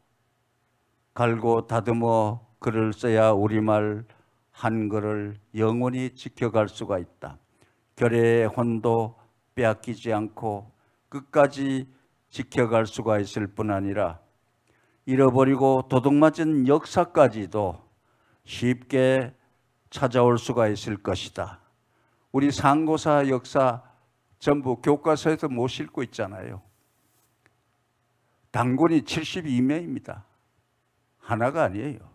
갈고 다듬어 글을 써야 우리말 한글을 영원히 지켜갈 수가 있다. 결의의 혼도 빼앗기지 않고 끝까지 지켜갈 수가 있을 뿐 아니라 잃어버리고 도둑맞은 역사까지도 쉽게 찾아올 수가 있을 것이다. 우리 상고사 역사 전부 교과서에서 못 읽고 있잖아요. 단군이 72명입니다. 하나가 아니에요.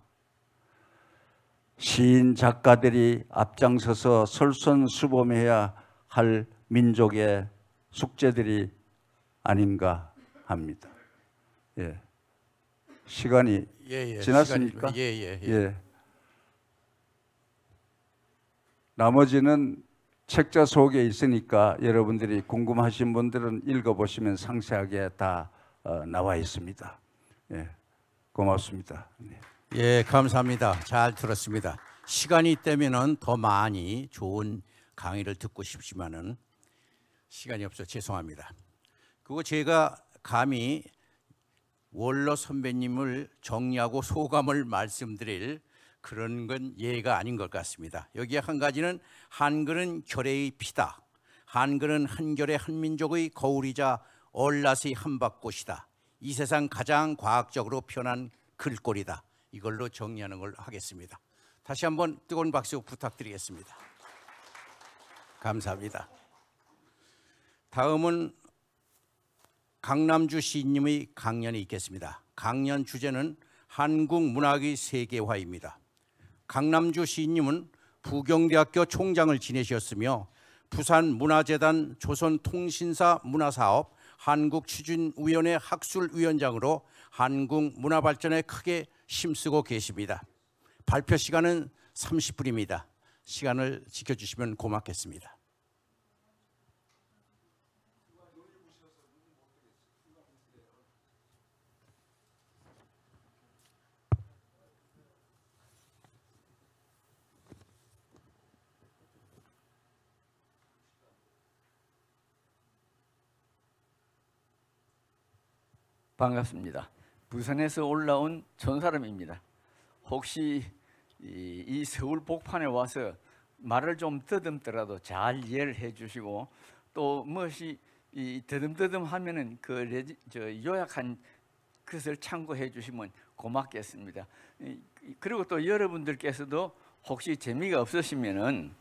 시인 작가들이 앞장서서 솔선수범해야 할 민족의 숙제들이 아닌가 합니다. 예. 시간이 지났습니까? 예. 나머지는 책자 속에 있으니까 여러분들이 궁금하신 분들은 읽어보시면 상세하게 다 나와 있습니다. 예, 고맙습니다. 네. 예, 감사합니다. 잘 들었습니다. 시간이 있다면은 더 많이 좋은 강의를 듣고 싶지만은 시간이 없어 죄송합니다. 그리고 제가 감히 원로 선배님을 정리하고 소감을 말씀드릴 그런 건 예가 아닌 것 같습니다. 여기에 한 가지는 한글은 결의의 피다. 한글은 한결의 한민족의 거울이자 얼라스의 한밭꽃이다. 이 세상 가장 과학적으로 표현한 글꼴이다. 이걸로 정리하는 걸 하겠습니다. 다시 한번 뜨거운 박수 부탁드리겠습니다. 감사합니다. 다음은 강남주 시인님의 강연이 있겠습니다. 강연 주제는 한국 문학의 세계화입니다. 강남주 시인님은 부경대학교 총장을 지내셨으며 부산문화재단 조선통신사 문화사업 한국추진위원회 학술위원장으로 한국 문화발전에 크게 힘쓰고 계십니다. 발표 시간은 30분입니다. 시간을 지켜주시면 고맙겠습니다. 반갑습니다. 부산에서 올라온 촌사람입니다. 혹시 이 서울 복판에 와서 말을 좀 더듬더라도 잘 이해를 해주시고 또 무엇이 더듬더듬 하면은 요약한 것을 참고해 주시면 고맙겠습니다. 그리고 또 여러분들께서도 혹시 재미가 없으시면은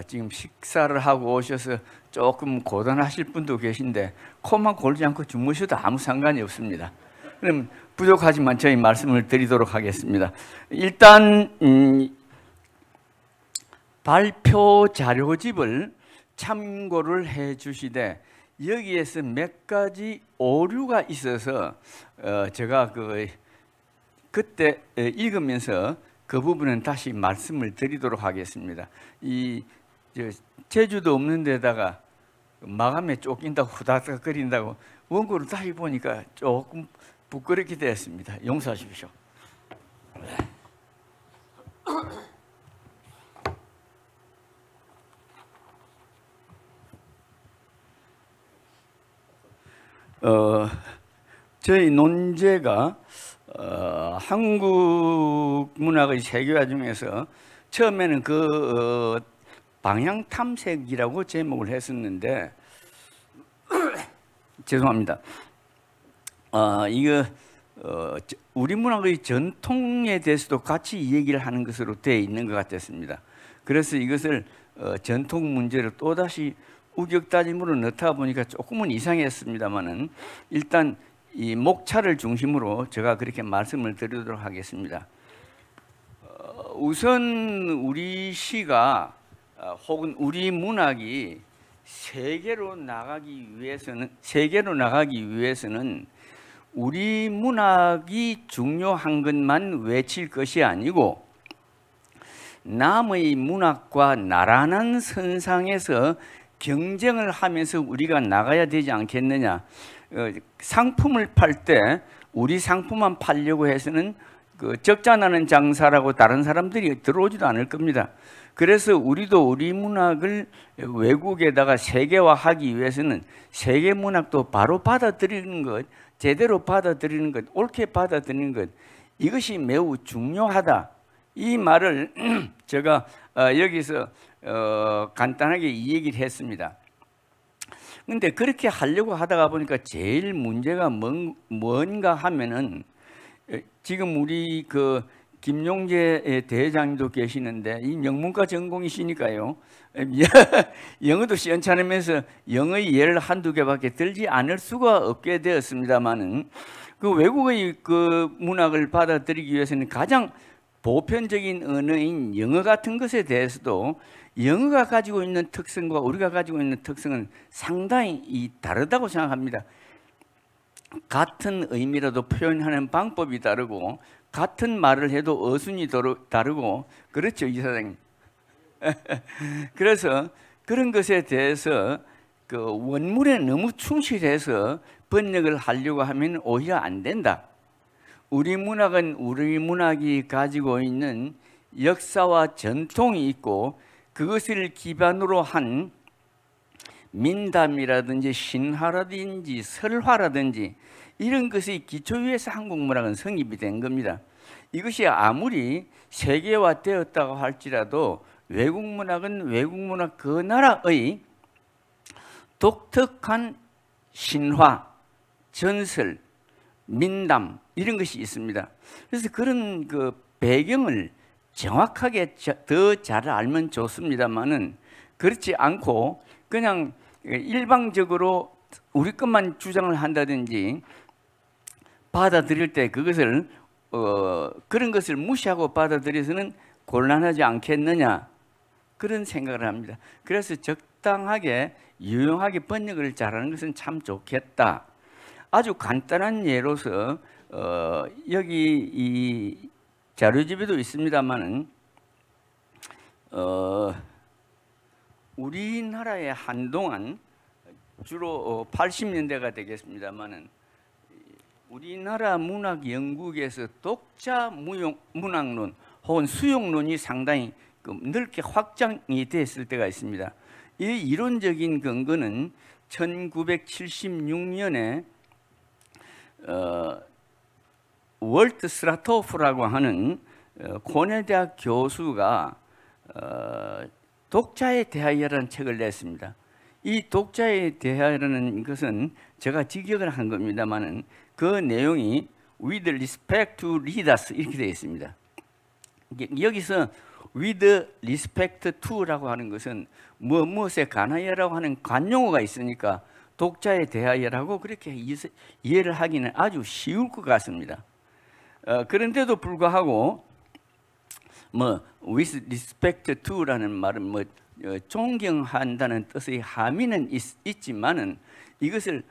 지금 식사를 하고 오셔서 조금 고단하실 분도 계신데 코만 골지 않고 주무셔도 아무 상관이 없습니다. 그럼 부족하지만 저희 말씀을 드리도록 하겠습니다. 일단 발표 자료집을 참고를 해 주시되 여기에서 몇 가지 오류가 있어서 제가 그때 읽으면서 그 부분은 다시 말씀을 드리도록 하겠습니다. 제주도 없는 데다가 마감에 쫓긴다고 후다닥거린다고 원고를 다시 보니까 조금 부끄럽게 되었습니다. 용서하십시오. 저희 논제가 한국 문학의 세계화 중에서 처음에는 방향 탐색이라고 제목을 했었는데 죄송합니다. 이거 우리 문학의 전통에 대해서도 같이 얘기를 하는 것으로 되어 있는 것 같았습니다. 그래서 이것을 전통 문제를 또다시 우격다짐으로 넣다 보니까 조금은 이상했습니다만은 일단 이 목차를 중심으로 제가 그렇게 말씀을 드리도록 하겠습니다. 우선 우리 시가 혹은 우리 문학이 세계로 나가기 위해서는 우리 문학이 중요한 것만 외칠 것이 아니고 남의 문학과 나란한 선상에서 경쟁을 하면서 우리가 나가야 되지 않겠느냐. 상품을 팔 때 우리 상품만 팔려고 해서는 적자나는 장사라고 다른 사람들이 들어오지도 않을 겁니다. 그래서 우리도 우리 문학을 외국에다가 세계화하기 위해서는 세계 문학도 바로 받아들이는 것, 제대로 받아들이는 것, 옳게 받아들이는 것, 이것이 매우 중요하다. 이 말을 제가 여기서 간단하게 이 얘기를 했습니다. 근데 그렇게 하려고 하다가 보니까 제일 문제가 뭔가 하면은 지금 우리 김용재 대장님도 계시는데 이 영문과 전공이시니까요. 영어도 시원찮으면서 영어의 예를 한두 개밖에 들지 않을 수가 없게 되었습니다만은 외국의 문학을 받아들이기 위해서는 가장 보편적인 언어인 영어 같은 것에 대해서도 영어가 가지고 있는 특성과 우리가 가지고 있는 특성은 상당히 다르다고 생각합니다. 같은 의미라도 표현하는 방법이 다르고 같은 말을 해도 어순이 다르고 그렇죠, 이사장님. 그래서 그런 것에 대해서 원문에 너무 충실해서 번역을 하려고 하면 오히려 안 된다. 우리 문학은 우리 문학이 가지고 있는 역사와 전통이 있고 그것을 기반으로 한 민담이라든지 신화라든지 설화라든지 이런 것의 기초 위에서 한국 문학은 성립이 된 겁니다. 이것이 아무리 세계화되었다고 할지라도 외국 문학은 외국 문학 그 나라의 독특한 신화, 전설, 민담 이런 것이 있습니다. 그래서 그런 배경을 정확하게 더 잘 알면 좋습니다만은 그렇지 않고 그냥 일방적으로 우리 것만 주장을 한다든지 받아들일 때 그것을 그런 것을 무시하고 받아들여서는 곤란하지 않겠느냐, 그런 생각을 합니다. 그래서 적당하게 유용하게 번역을 잘하는 것은 참 좋겠다. 아주 간단한 예로서 여기 이 자료집에도 있습니다만은 우리나라에 한동안 주로 80년대가 되겠습니다만은 우리나라 문학 연구에서 독자 문학론 혹은 수용론이 상당히 넓게 확장이 됐을 때가 있습니다. 이 이론적인 근거는 1976년에 월트 스라토프라고 하는 코넬대학 교수가 독자에 대하여라는 책을 냈습니다. 이 독자에 대하여라는 것은 제가 직역을 한 겁니다만은 그 내용이 with respect to readers 이렇게 되어 있습니다. 여기서 with respect to라고 하는 것은 무엇에 관하여라고 하는 관용어가 있으니까 독자에 대하여라고 그렇게 이해를 하기는 아주 쉬울 것 같습니다. 그런데도 불구하고 with respect to라는 말은 존경한다는 뜻의 함의는 있지만은 이것을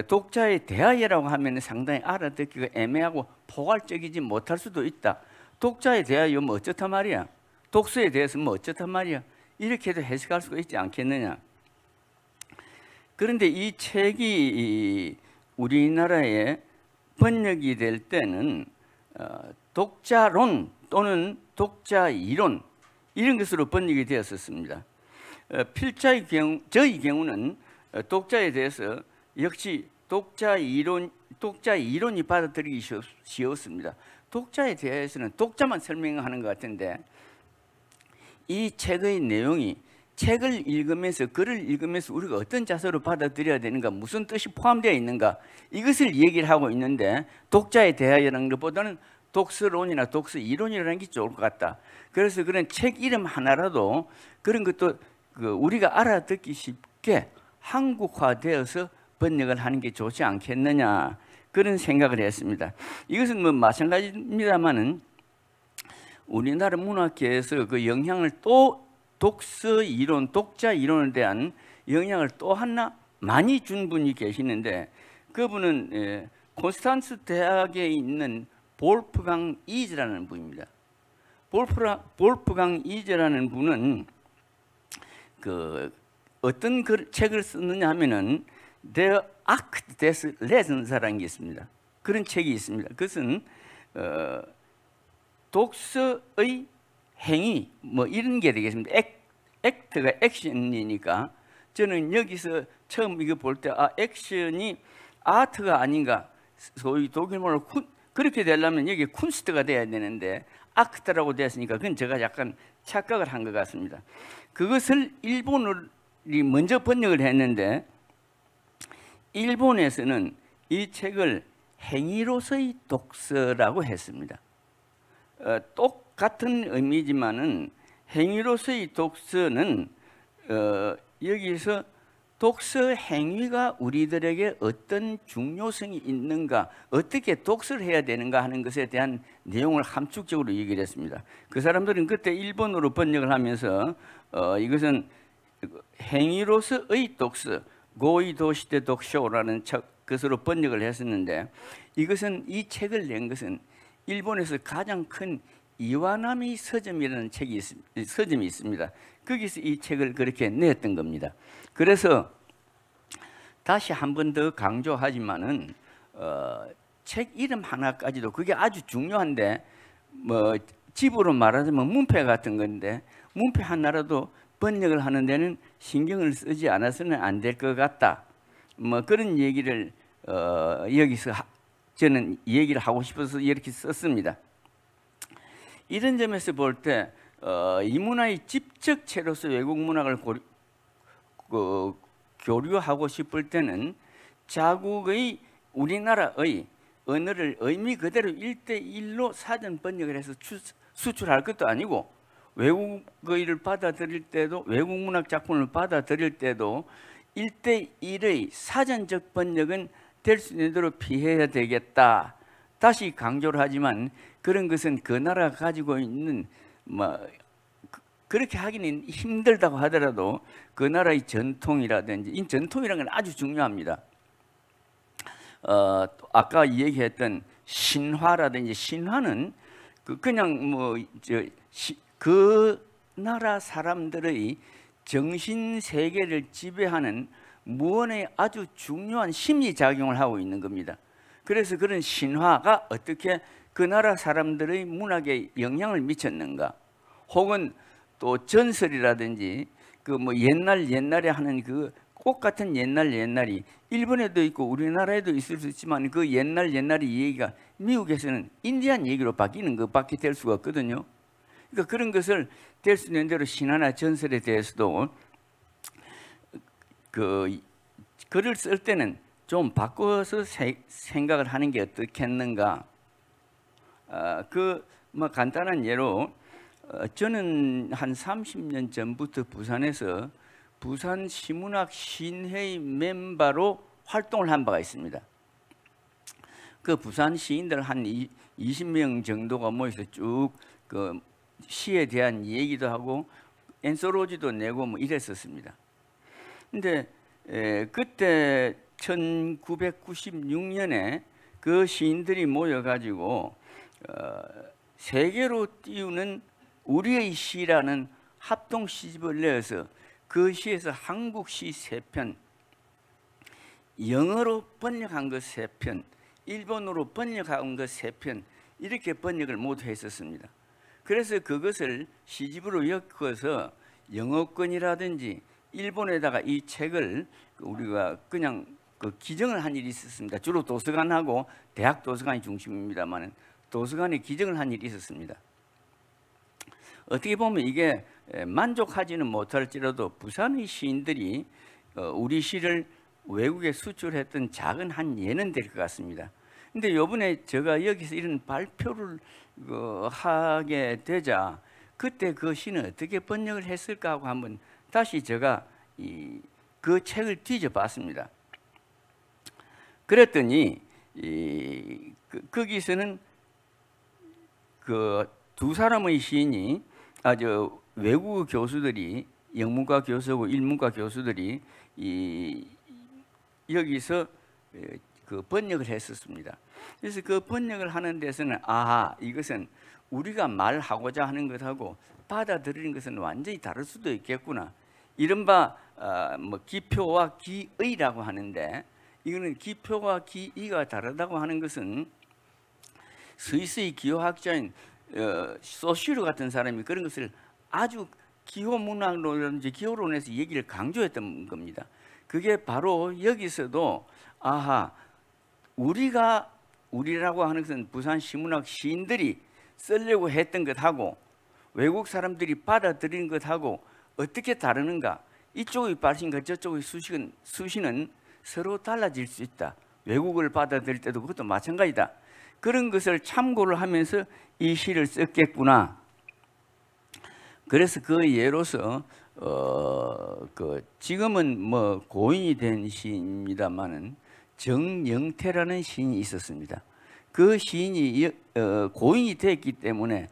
독자에 대하여라고 하면 상당히 알아듣기가 애매하고 포괄적이지 못할 수도 있다. 독자에 대하여 어쩌단 말이야? 독서에 대해서 어쩌단 말이야? 이렇게도 해석할 수가 있지 않겠느냐? 그런데 이 책이 우리나라에 번역이 될 때는 독자론 또는 독자 이론 이런 것으로 번역이 되었었습니다. 필자의 경우, 저의 경우는 독자에 대해서 역시 독자 이론이 받아들이기 쉬웠습니다. 독자에 대해서는 독자만 설명하는 것 같은데 이 책의 내용이 책을 읽으면서 글을 읽으면서 우리가 어떤 자세로 받아들여야 되는가, 무슨 뜻이 포함되어 있는가, 이것을 얘기를 하고 있는데 독자에 대하여라는 것보다는 독서론이나 독서 이론이라는 게 좋을 것 같다. 그래서 그런 책 이름 하나라도 그런 것도 우리가 알아듣기 쉽게 한국화되어서 번역을 하는 게 좋지 않겠느냐, 그런 생각을 했습니다. 이것은 마찬가지입니다만은 우리나라 문학계에서 그 영향을 또 독서 이론, 독자 이론에 대한 영향을 또 하나 많이 준 분이 계시는데 그분은 콘스탄츠 대학에 있는 볼프강 이즈라는 분입니다. 볼프강 이즈라는 분은 어떤 책을 썼느냐 하면은 The Act des Lesens라는 게 있습니다. 그런 책이 있습니다. 그것은 독서의 행위 이런 게 되겠습니다. 액트가 액션이니까 저는 여기서 처음 이거 볼 때 액션이 아트가 아닌가, 소위 독일말로 그렇게 되려면 여기 쿤스트가 돼야 되는데 아크트라고 되었으니까 그건 제가 약간 착각을 한 것 같습니다. 그것을 일본어로 먼저 번역을 했는데 일본에서는 이 책을 행위로서의 독서라고 했습니다. 똑같은 의미지만은 행위로서의 독서는 여기서 독서 행위가 우리들에게 어떤 중요성이 있는가, 어떻게 독서를 해야 되는가 하는 것에 대한 내용을 함축적으로 얘기를 했습니다. 그 사람들은 그때 일본어로 번역을 하면서 이것은 행위로서의 독서, 고이도시대 독쇼라는 것으로 번역을 했었는데 이것은 이 책을 낸 것은 일본에서 가장 큰 이와나미 서점이라는 서점이 있습니다. 거기서 이 책을 그렇게 냈던 겁니다. 그래서 다시 한 번 더 강조하지만은 책 이름 하나까지도 그게 아주 중요한데 집으로 말하자면 문패 같은 건데 문패 하나라도 번역을 하는 데는 신경을 쓰지 않아서는 안 될 것 같다. 그런 얘기를 여기서 저는 얘기를 하고 싶어서 이렇게 썼습니다. 이런 점에서 볼 때 이 문화의 집적체로서 외국 문학을 교류하고 싶을 때는 자국의 우리나라의 언어를 의미 그대로 1:1로 사전 번역을 해서 수출할 것도 아니고 외국어를 받아들일 때도 외국 문학 작품을 받아들일 때도 1:1의 사전적 번역은 될 수 있는 대로 피해야 되겠다. 다시 강조를 하지만 그런 것은 그 나라가 가지고 있는 그렇게 하기는 힘들다고 하더라도 그 나라의 전통이라든지 이 전통이라는 건 아주 중요합니다. 아까 얘기했던 신화라든지 신화는 그냥 그 나라 사람들의 정신 세계를 지배하는 무언의 아주 중요한 심리 작용을 하고 있는 겁니다. 그래서 그런 신화가 어떻게 그 나라 사람들의 문학에 영향을 미쳤는가, 혹은 또 전설이라든지 옛날에 하는 그 꽃 같은 옛날이 일본에도 있고 우리나라에도 있을 수 있지만 그 옛날이 얘기가 미국에서는 인디안 얘기로 바뀌는 것밖에 될 수가 없거든요. 그러니까 그런 것을 될 수 있는 대로 신화나 전설에 대해서도 글을 쓸 때는 좀 바꿔서 생각을 하는 게 어떻겠는가. 간단한 예로 저는 한 30년 전부터 부산에서 부산 시문학 시인회의 멤버로 활동을 한 바가 있습니다. 그 부산 시인들 한 20명 정도가 모여서 쭉 그 시에 대한 얘기도 하고 엔소로지도 내고 이랬었습니다. 근데 그때 1996년에 그 시인들이 모여가지고 세계로 띄우는 우리의 시라는 합동 시집을 내어서 그 시에서 한국 시 3편, 영어로 번역한 것 3편, 일본어로 번역한 것 3편 이렇게 번역을 모두 했었습니다. 그래서 그것을 시집으로 엮어서 영어권이라든지 일본에다가 이 책을 우리가 그냥 기증을 한 일이 있었습니다. 주로 도서관하고 대학 도서관이 중심입니다만 도서관에 기증을 한 일이 있었습니다. 어떻게 보면 이게 만족하지는 못할지라도 부산의 시인들이 우리 시를 외국에 수출했던 작은 한 예는 될 것 같습니다. 근데 요번에 제가 여기서 이런 발표를 하게 되자 그때 그 시는 어떻게 번역을 했을까 하고 한번 다시 제가 그 책을 뒤져봤습니다. 그랬더니 거기서는 그 두 사람의 시인이 외국어 교수들이 영문과 교수고 일문과 교수들이 여기서 그 번역을 했었습니다. 그래서 그 번역을 하는 데서는 이것은 우리가 말하고자 하는 것하고 받아들이는 것은 완전히 다를 수도 있겠구나. 이른바 기표와 기의라고 하는데 이거는 기표와 기의가 다르다고 하는 것은 스위스의 기호학자인 소슈르 같은 사람이 그런 것을 아주 기호문학론이라든지 기호론에서 얘기를 강조했던 겁니다. 그게 바로 여기서도 우리라고 하는 것은 부산 시문학 시인들이 쓰려고 했던 것하고 외국 사람들이 받아들이는 것하고 어떻게 다르는가. 이쪽의 발신과 저쪽의 수신은 서로 달라질 수 있다. 외국어를 받아들일 때도 그것도 마찬가지다. 그런 것을 참고를 하면서 이 시를 썼겠구나. 그래서 그 예로서 지금은 고인이 된 시인입니다만은 정영태라는 시인이 있었습니다. 그 시인이 고인이 됐기 때문에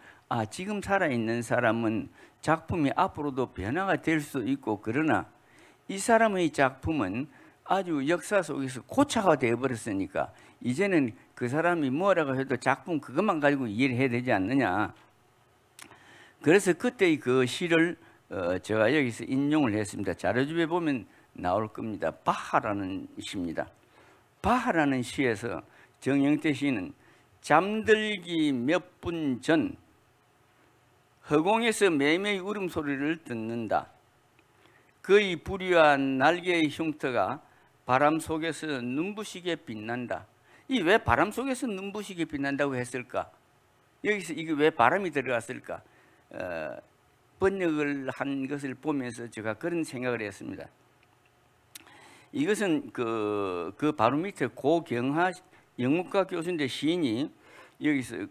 지금 살아있는 사람은 작품이 앞으로도 변화가 될 수 있고, 그러나 이 사람의 작품은 아주 역사 속에서 고차가 되어버렸으니까 이제는 그 사람이 뭐라고 해도 작품 그것만 가지고 이해를 해야 되지 않느냐. 그래서 그때의 그 시를 제가 여기서 인용을 했습니다. 자료집에 보면 나올 겁니다. 바하라는 시입니다. 바하라는 시에서 정영태 시인은 잠들기 몇 분 전 허공에서 매매의 울음소리를 듣는다. 그의 부리와 날개의 흉터가 바람 속에서 눈부시게 빛난다. 이 왜 바람 속에서 눈부시게 빛난다고 했을까? 여기서 이게 왜 바람이 들어갔을까? 번역을 한 것을 보면서 제가 그런 생각을 했습니다. 이것은 그 바로 밑에 고경하 영문과 교수인데 시인이 여기서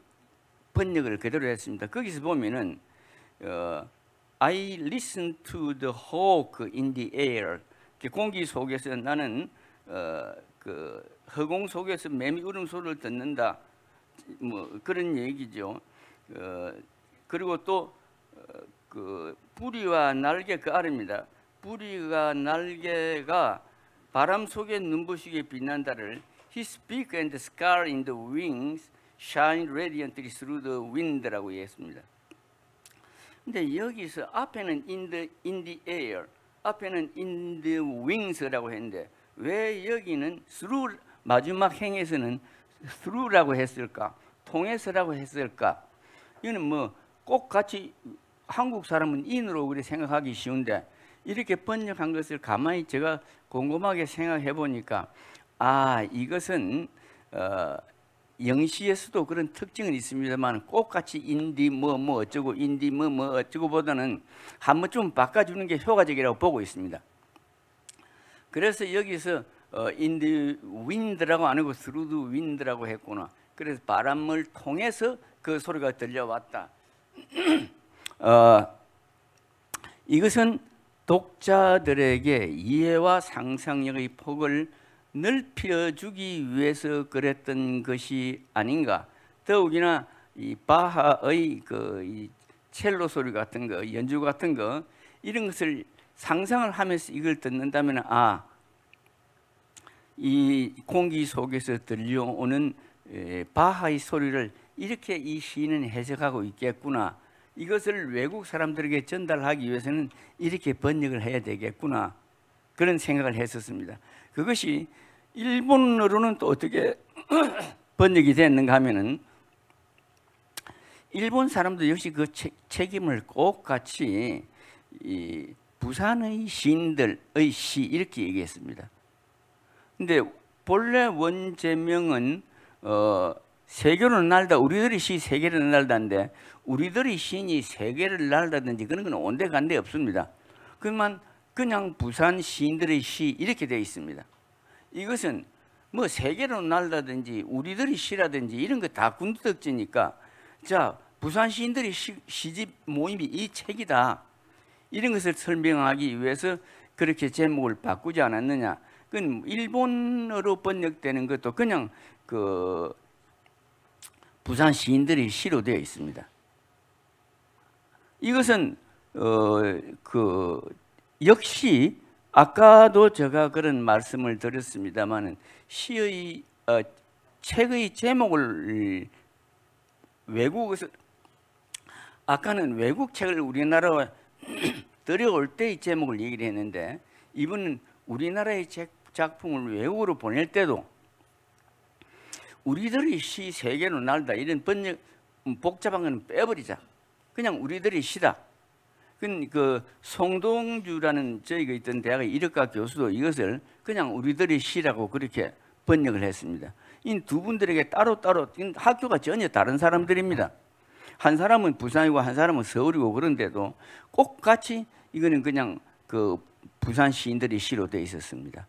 번역을 그대로 했습니다. 거기서 보면은 I listen to the hawk in the air. 공기 속에서 나는 그 허공 속에서 매미 울음소리를 듣는다. 뭐 그런 얘기죠. 그리고 또 그 뿌리와 날개 그 아래입니다. 뿌리가 날개가 바람 속에 눈부시게 빛난다를 His beak and the scar in the wings shine radiantly through the wind라고 했습니다. 근데 여기서 앞에는 in the air, 앞에는 in the wings라고 했는데 왜 여기는 through 마지막 행에서는 through라고 했을까? 통해서라고 했을까? 이거는 뭐 꼭 같이 한국 사람은 in으로 우리 생각하기 쉬운데 이렇게 번역한 것을 가만히 제가 곰곰하게 생각해 보니까 이것은 영시에서도 그런 특징은 있습니다만 꼭 같이 인디 뭐 어쩌고 인디 뭐 어쩌고 보다는 한 번쯤 바꿔주는 게 효과적이라고 보고 있습니다. 그래서 여기서 in the wind라고 안 하고 through the wind라고 했구나. 그래서 바람을 통해서 그 소리가 들려왔다. 이것은 독자들에게 이해와 상상력의 폭을 넓혀주기 위해서 그랬던 것이 아닌가. 더욱이나 이 바하의 이 첼로 소리 같은 거, 연주 같은 거 이런 것을 상상을 하면서 이걸 듣는다면 이 공기 속에서 들려오는 바하의 소리를 이렇게 이 시인은 해석하고 있겠구나. 이것을 외국 사람들에게 전달하기 위해서는 이렇게 번역을 해야 되겠구나. 그런 생각을 했었습니다. 그것이 일본어로는 또 어떻게 번역이 됐는가 하면은 일본 사람도 역시 그 책임을 꼭 같이 이 부산의 시인들의 시 이렇게 얘기했습니다. 근데 본래 원제명은 세계를 날다, 우리들의 시 세계를 날다인데 우리들의 시인이 세계를 날다든지 그런 건 온데간데 없습니다. 그만 그냥 부산 시인들의 시 이렇게 되어 있습니다. 이것은 뭐 세계로 날다든지 우리들의 시라든지 이런 거 다 군더덕지니까 자 부산 시인들의 시집 모임이 이 책이다. 이런 것을 설명하기 위해서 그렇게 제목을 바꾸지 않았느냐. 그건 일본어로 번역되는 것도 그냥 그 부산 시인들의 시로 되어 있습니다. 이것은 역시 아까도 제가 그런 말씀을 드렸습니다만은 시의 책의 제목을 외국에서 아까는 외국 책을 우리나라에 들여올 때의 제목을 얘기를 했는데 이분은 우리나라의 작품을 외국으로 보낼 때도 우리들의 시 세계로 날다 이런 번역 복잡한 건 빼버리자. 그냥 우리들의 시다. 그 송동주라는 저희가 있던 대학의 이력가 교수도 이것을 그냥 우리들의 시라고 그렇게 번역을 했습니다. 이 두 분들에게 따로따로 학교가 전혀 다른 사람들입니다. 한 사람은 부산이고 한 사람은 서울이고 그런데도 꼭 같이 이거는 그냥 그 부산 시인들의 시로 되어 있었습니다.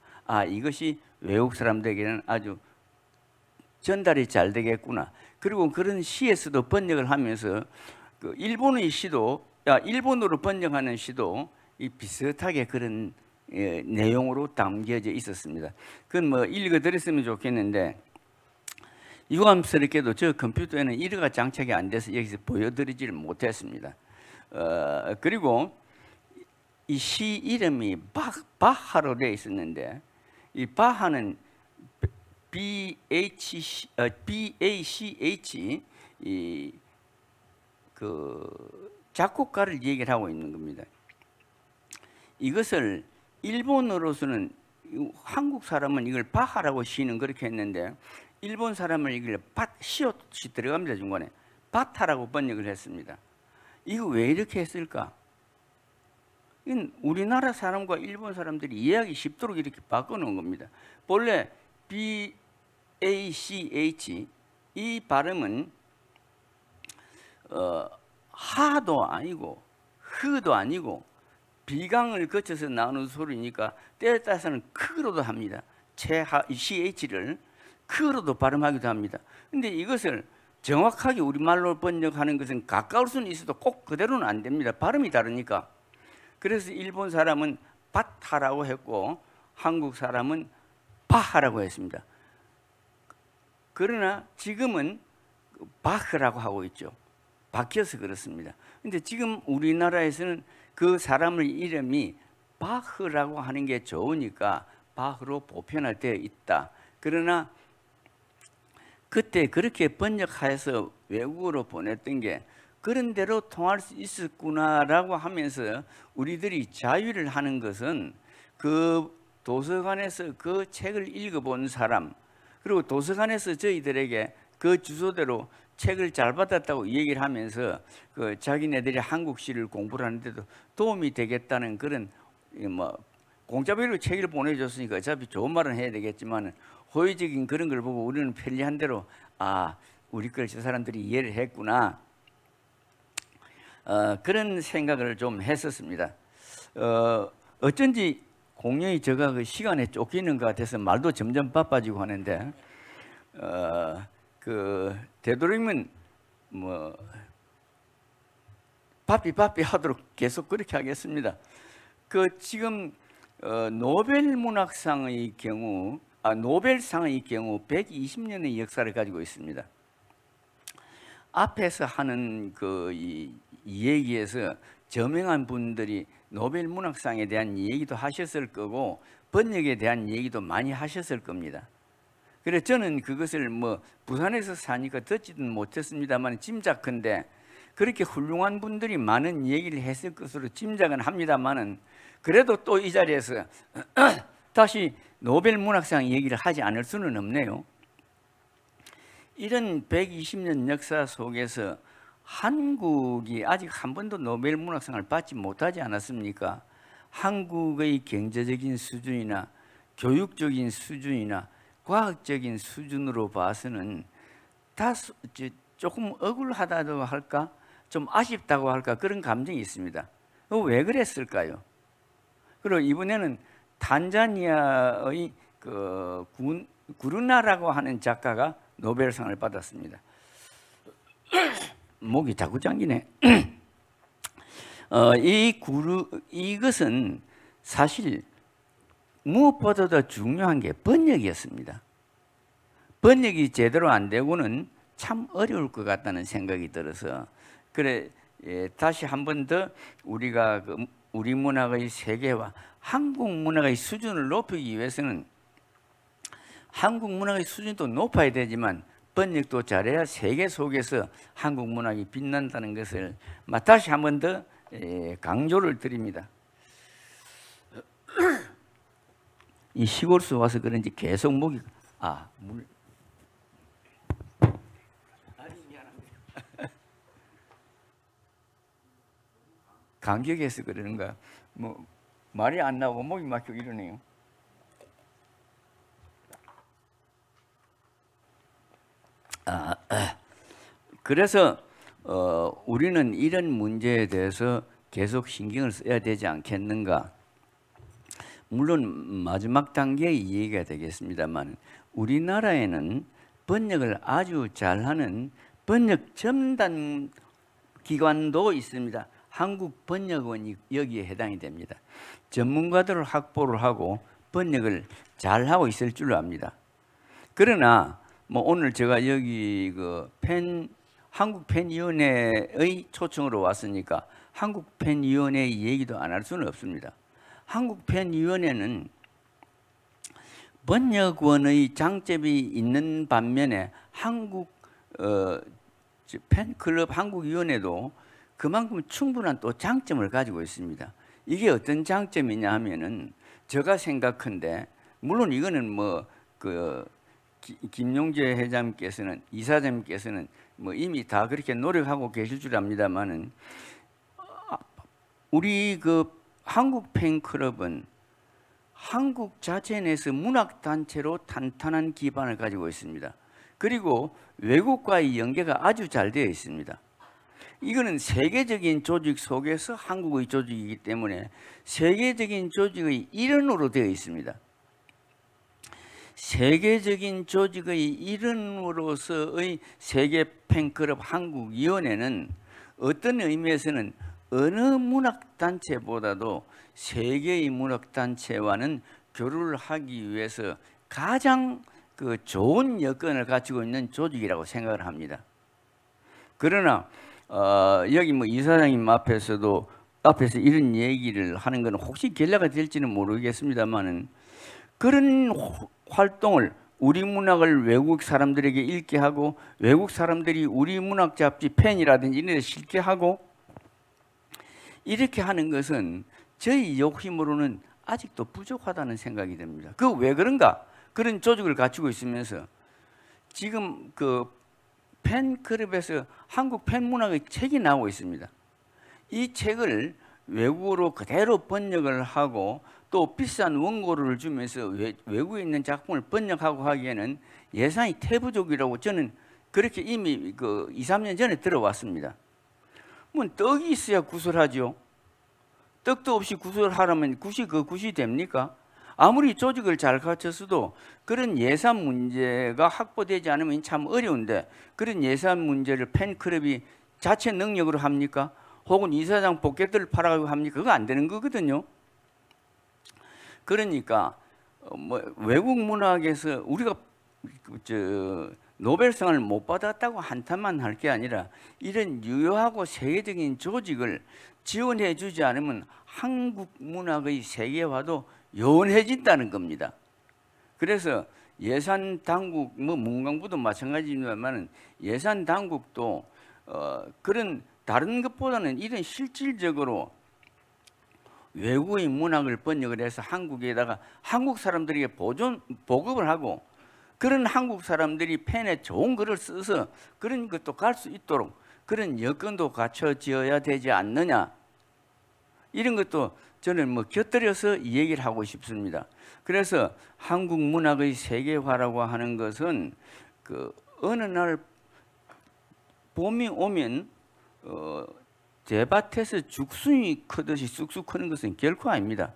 이것이 외국 사람들에게는 아주 전달이 잘 되겠구나. 그리고 그런 시에서도 번역을 하면서 그 일본의 시도 일본어로 번역하는 시도 이 비슷하게 그런 내용으로 담겨져 있었습니다. 그건 뭐 읽어드렸으면 좋겠는데 유감스럽게도 저 컴퓨터에는 이러가 장착이 안 돼서 여기서 보여드리지를 못했습니다. 그리고 이 시 이름이 바하로 되어 있었는데 이 바하는 BACH 그 작곡가를 얘기를 하고 있는 겁니다. 이것을 일본어로서는 한국 사람은 이걸 바하라고 시는 그렇게 했는데 일본 사람은 이걸 시옷이 들어갑니다. 중간에 바타라고 번역을 했습니다. 이거 왜 이렇게 했을까? 이건 우리나라 사람과 일본 사람들이 이해하기 쉽도록 이렇게 바꿔놓은 겁니다. 본래 BACH 이 발음은 하도 아니고 흐도 아니고 비강을 거쳐서 나오는 소리니까 때에 따라서는 크로도 합니다. CH를 크로도 발음하기도 합니다. 근데 이것을 정확하게 우리말로 번역하는 것은 가까울 수는 있어도 꼭 그대로는 안 됩니다. 발음이 다르니까. 그래서 일본 사람은 바타라고 했고 한국 사람은 바하라고 했습니다. 그러나 지금은 바흐라고 하고 있죠. 바뀌어서 그렇습니다. 근데 지금 우리나라에서는 그 사람의 이름이 바흐라고 하는 게 좋으니까 바흐로 보편화되어 있다. 그러나 그때 그렇게 번역해서 외국어로 보냈던 게 그런 대로 통할 수 있었구나라고 하면서 우리들이 자유를 하는 것은 그 도서관에서 그 책을 읽어본 사람, 그리고 도서관에서 저희들에게 그 주소대로 책을 잘 받았다고 얘기를 하면서 그 자기네들이 한국시를 공부를 하는데도 도움이 되겠다는 그런 뭐 공짜별로 책을 보내줬으니까 어차피 좋은 말은 해야 되겠지만 호의적인 그런 걸 보고 우리는 편리한 대로 아, 우리 걸 저 사람들이 이해를 했구나. 그런 생각을 좀 했었습니다. 어쩐지 공연히 제가 그 시간에 쫓기는 것 같아서 말도 점점 바빠지고 하는데 그 되도록이면 뭐 바삐 하도록 계속 그렇게 하겠습니다. 그 지금 노벨 문학상의 경우 노벨상의 경우 120년의 역사를 가지고 있습니다. 앞에서 하는 그 이 얘기에서 저명한 분들이 노벨 문학상에 대한 얘기도 하셨을 거고 번역에 대한 얘기도 많이 하셨을 겁니다. 그래서 저는 그것을 뭐 부산에서 사니까 듣지는 못했습니다만 짐작컨대 그렇게 훌륭한 분들이 많은 얘기를 했을 것으로 짐작은 합니다만은 그래도 또 이 자리에서 다시 노벨 문학상 얘기를 하지 않을 수는 없네요. 이런 120년 역사 속에서 한국이 아직 한 번도 노벨 문학상을 받지 못하지 않았습니까? 한국의 경제적인 수준이나 교육적인 수준이나 과학적인 수준으로 봐서는 다 조금 억울하다고 할까? 좀 아쉽다고 할까? 그런 감정이 있습니다. 왜 그랬을까요? 그리고 이번에는 탄자니아의 그 구르나라고 하는 작가가 노벨상을 받았습니다. 목이 자꾸 잠기네. 이것은 사실 무엇보다도 중요한 게 번역이었습니다. 번역이 제대로 안 되고는 참 어려울 것 같다는 생각이 들어서 그래 다시 한 번 더 우리가 우리 문학의 세계와 한국 문학의 수준을 높이기 위해서는 한국 문학의 수준도 높아야 되지만 번역도 잘해야 세계 속에서 한국 문학이 빛난다는 것을 다시 한 번 더 강조를 드립니다. 이 시골수 와서 그런지 계속 목이 물. 미안합니다. 감격해서 그러는가? 뭐 말이 안 나오고 목이 막히고 이러네요. 그래서 우리는 이런 문제에 대해서 계속 신경을 써야 되지 않겠는가? 물론 마지막 단계의 얘기가 되겠습니다만 우리나라에는 번역을 아주 잘하는 번역 첨단 기관도 있습니다. 한국번역원이 여기에 해당이 됩니다. 전문가들을 확보를 하고 번역을 잘하고 있을 줄로 압니다. 그러나 뭐 오늘 제가 여기 한국팬위원회의 초청으로 왔으니까 한국팬위원회 얘기도 안 할 수는 없습니다. 한국팬위원회는 번역원의 장점이 있는 반면에 한국 팬클럽 한국위원회도 그만큼 충분한 또 장점을 가지고 있습니다. 이게 어떤 장점이냐 하면은 제가 생각한데 물론 이거는 김용재 회장님께서는 이사장님께서는 이미 다 그렇게 노력하고 계실 줄 압니다만은 우리 한국 팬클럽은 한국 자체 내에서 문학 단체로 탄탄한 기반을 가지고 있습니다. 그리고 외국과의 연계가 아주 잘 되어 있습니다. 이거는 세계적인 조직 속에서 한국의 조직이기 때문에 세계적인 조직의 일원으로 되어 있습니다. 세계적인 조직의 일원으로서의 세계 팬클럽 한국위원회는 어떤 의미에서는 어느 문학단체보다도 세계의 문학단체와는 교류를 하기 위해서 가장 좋은 여건을 갖추고 있는 조직이라고 생각을 합니다. 그러나 여기 뭐 이사장님 앞에서 이런 얘기를 하는 건 혹시 결례가 될지는 모르겠습니다만은 그런 활동을 우리 문학을 외국 사람들에게 읽게 하고 외국 사람들이 우리 문학 잡지 팬이라든지 이런 데 실게 하고 이렇게 하는 것은 저희 욕심으로는 아직도 부족하다는 생각이 듭니다. 그 왜 그런가? 그런 조직을 갖추고 있으면서 지금 그 팬클럽에서 한국 팬문학의 책이 나오고 있습니다. 이 책을 외국어로 그대로 번역을 하고 또 비싼 원고를 주면서 외국에 있는 작품을 번역하고 하기에는 예산이 태부족이라고 저는 그렇게 이미 2, 3년 전에 들어왔습니다. 뭐 떡이 있어야 구슬하죠. 떡도 없이 구슬하려면 굿이 됩니까? 아무리 조직을 잘 갖췄어도 그런 예산 문제가 확보되지 않으면 참 어려운데 그런 예산 문제를 팬클럽이 자체 능력으로 합니까? 혹은 이사장 포켓들을 팔아가지고 합니까? 그거 안 되는 거거든요. 그러니까 뭐 외국 문학에서 우리가 노벨상을 못 받았다고 한탄만 할 게 아니라 이런 유효하고 세계적인 조직을 지원해 주지 않으면 한국 문학의 세계화도 요원해진다는 겁니다. 그래서 예산 당국, 뭐 문광부도 마찬가지입니다만 예산 당국도 그런 다른 것보다는 이런 실질적으로 외국의 문학을 번역을 해서 한국에다가 한국 사람들에게 보급을 하고 그런 한국 사람들이 펜에 좋은 글을 써서 그런 것도 갈 수 있도록 그런 여건도 갖춰져야 되지 않느냐. 이런 것도 저는 뭐 곁들여서 이 얘기를 하고 싶습니다. 그래서 한국 문학의 세계화라고 하는 것은 어느 날 봄이 오면 대밭에서 죽순이 크듯이 쑥쑥 크는 것은 결코 아닙니다.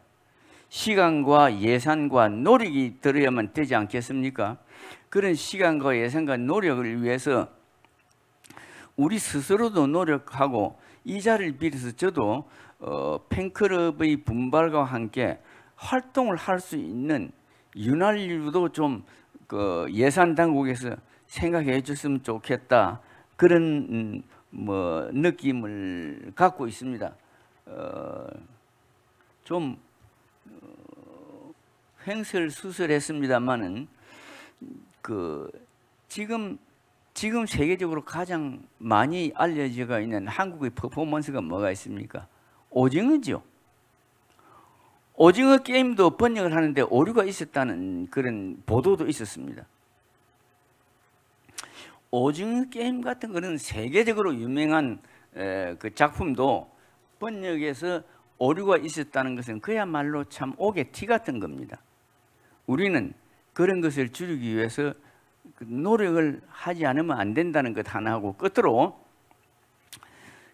시간과 예산과 노력이 들어야만 되지 않겠습니까? 그런 시간과 예산과 노력을 위해서 우리 스스로도 노력하고 이 자리를 빌어서 저도 팬클럽의 분발과 함께 활동을 할 수 있는 윤활유도 좀 예산 당국에서 생각해 줬으면 좋겠다. 그런 느낌을 갖고 있습니다. 좀 횡설수설했습니다만은 지금 세계적으로 가장 많이 알려져 있는 한국의 퍼포먼스가 뭐가 있습니까? 오징어죠. 오징어 게임도 번역을 하는데 오류가 있었다는 그런 보도도 있었습니다. 오징어 게임 같은 거는 세계적으로 유명한 그 작품도 번역에서 오류가 있었다는 것은 그야말로 참 옥의 티 같은 겁니다. 우리는 그런 것을 줄이기 위해서 노력을 하지 않으면 안 된다는 것 하나 하고 끝으로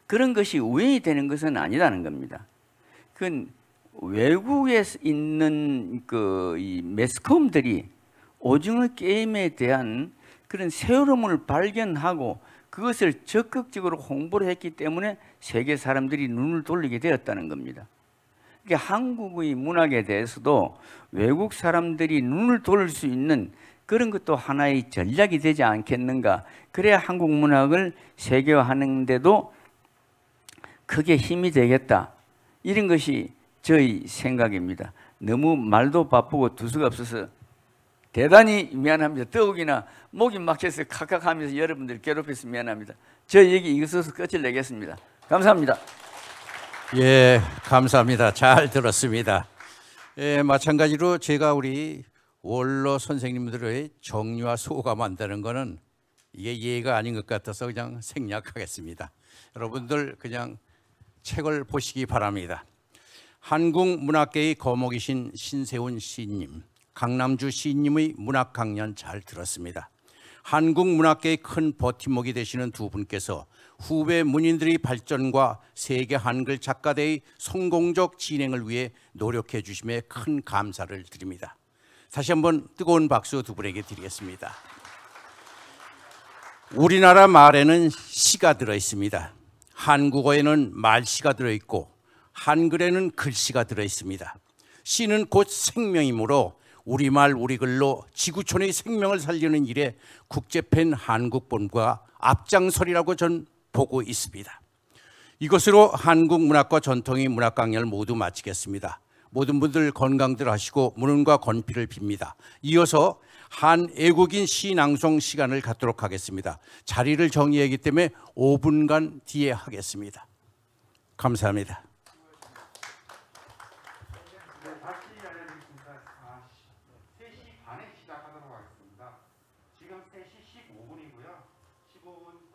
그런 것이 우연히 되는 것은 아니라는 겁니다. 그건 외국에 있는 이 매스컴들이 오징어 게임에 대한 그런 새로움을 발견하고 그것을 적극적으로 홍보를 했기 때문에 세계 사람들이 눈을 돌리게 되었다는 겁니다. 그러니까 한국의 문학에 대해서도 외국 사람들이 눈을 돌릴 수 있는 그런 것도 하나의 전략이 되지 않겠는가. 그래야 한국 문학을 세계화하는 데도 크게 힘이 되겠다. 이런 것이 저희 생각입니다. 너무 말도 바쁘고 두수가 없어서 대단히 미안합니다. 더욱이나 목이 막혀서 칵칵하면서 여러분들 괴롭혀서 미안합니다. 저 얘기 이것으로 끝을 내겠습니다. 감사합니다. 예, 감사합니다. 잘 들었습니다. 예, 마찬가지로 제가 우리 원로 선생님들의 정리와 소감한다는 거는 이게 예의가 아닌 것 같아서 그냥 생략하겠습니다. 여러분들 그냥 책을 보시기 바랍니다. 한국 문학계의 거목이신 신세훈 시인님, 강남주 시인님의 문학 강연 잘 들었습니다. 한국 문학계의 큰 버팀목이 되시는 두 분께서 후배 문인들의 발전과 세계 한글 작가대의 성공적 진행을 위해 노력해 주심에 큰 감사를 드립니다. 다시 한번 뜨거운 박수 두 분에게 드리겠습니다. 우리나라 말에는 시가 들어 있습니다. 한국어에는 말시가 들어 있고 한글에는 글씨가 들어 있습니다. 시는 곧 생명이므로 우리말 우리글로 지구촌의 생명을 살리는 일에 국제팬 한국본부가 앞장서리라고 전 보고 있습니다. 이것으로 한국 문학과 전통의 문학 강연을 모두 마치겠습니다. 모든 분들 건강들 하시고 문운과 건피를 빕니다. 이어서 한 애국인 시 낭송 시간을 갖도록 하겠습니다. 자리를 정리하기 때문에 5분간 뒤에 하겠습니다. 감사합니다. 다시 알려드리겠습니다. 3시 반에 시작하도록 하겠습니다. 지금 3시 15분이고요. 15분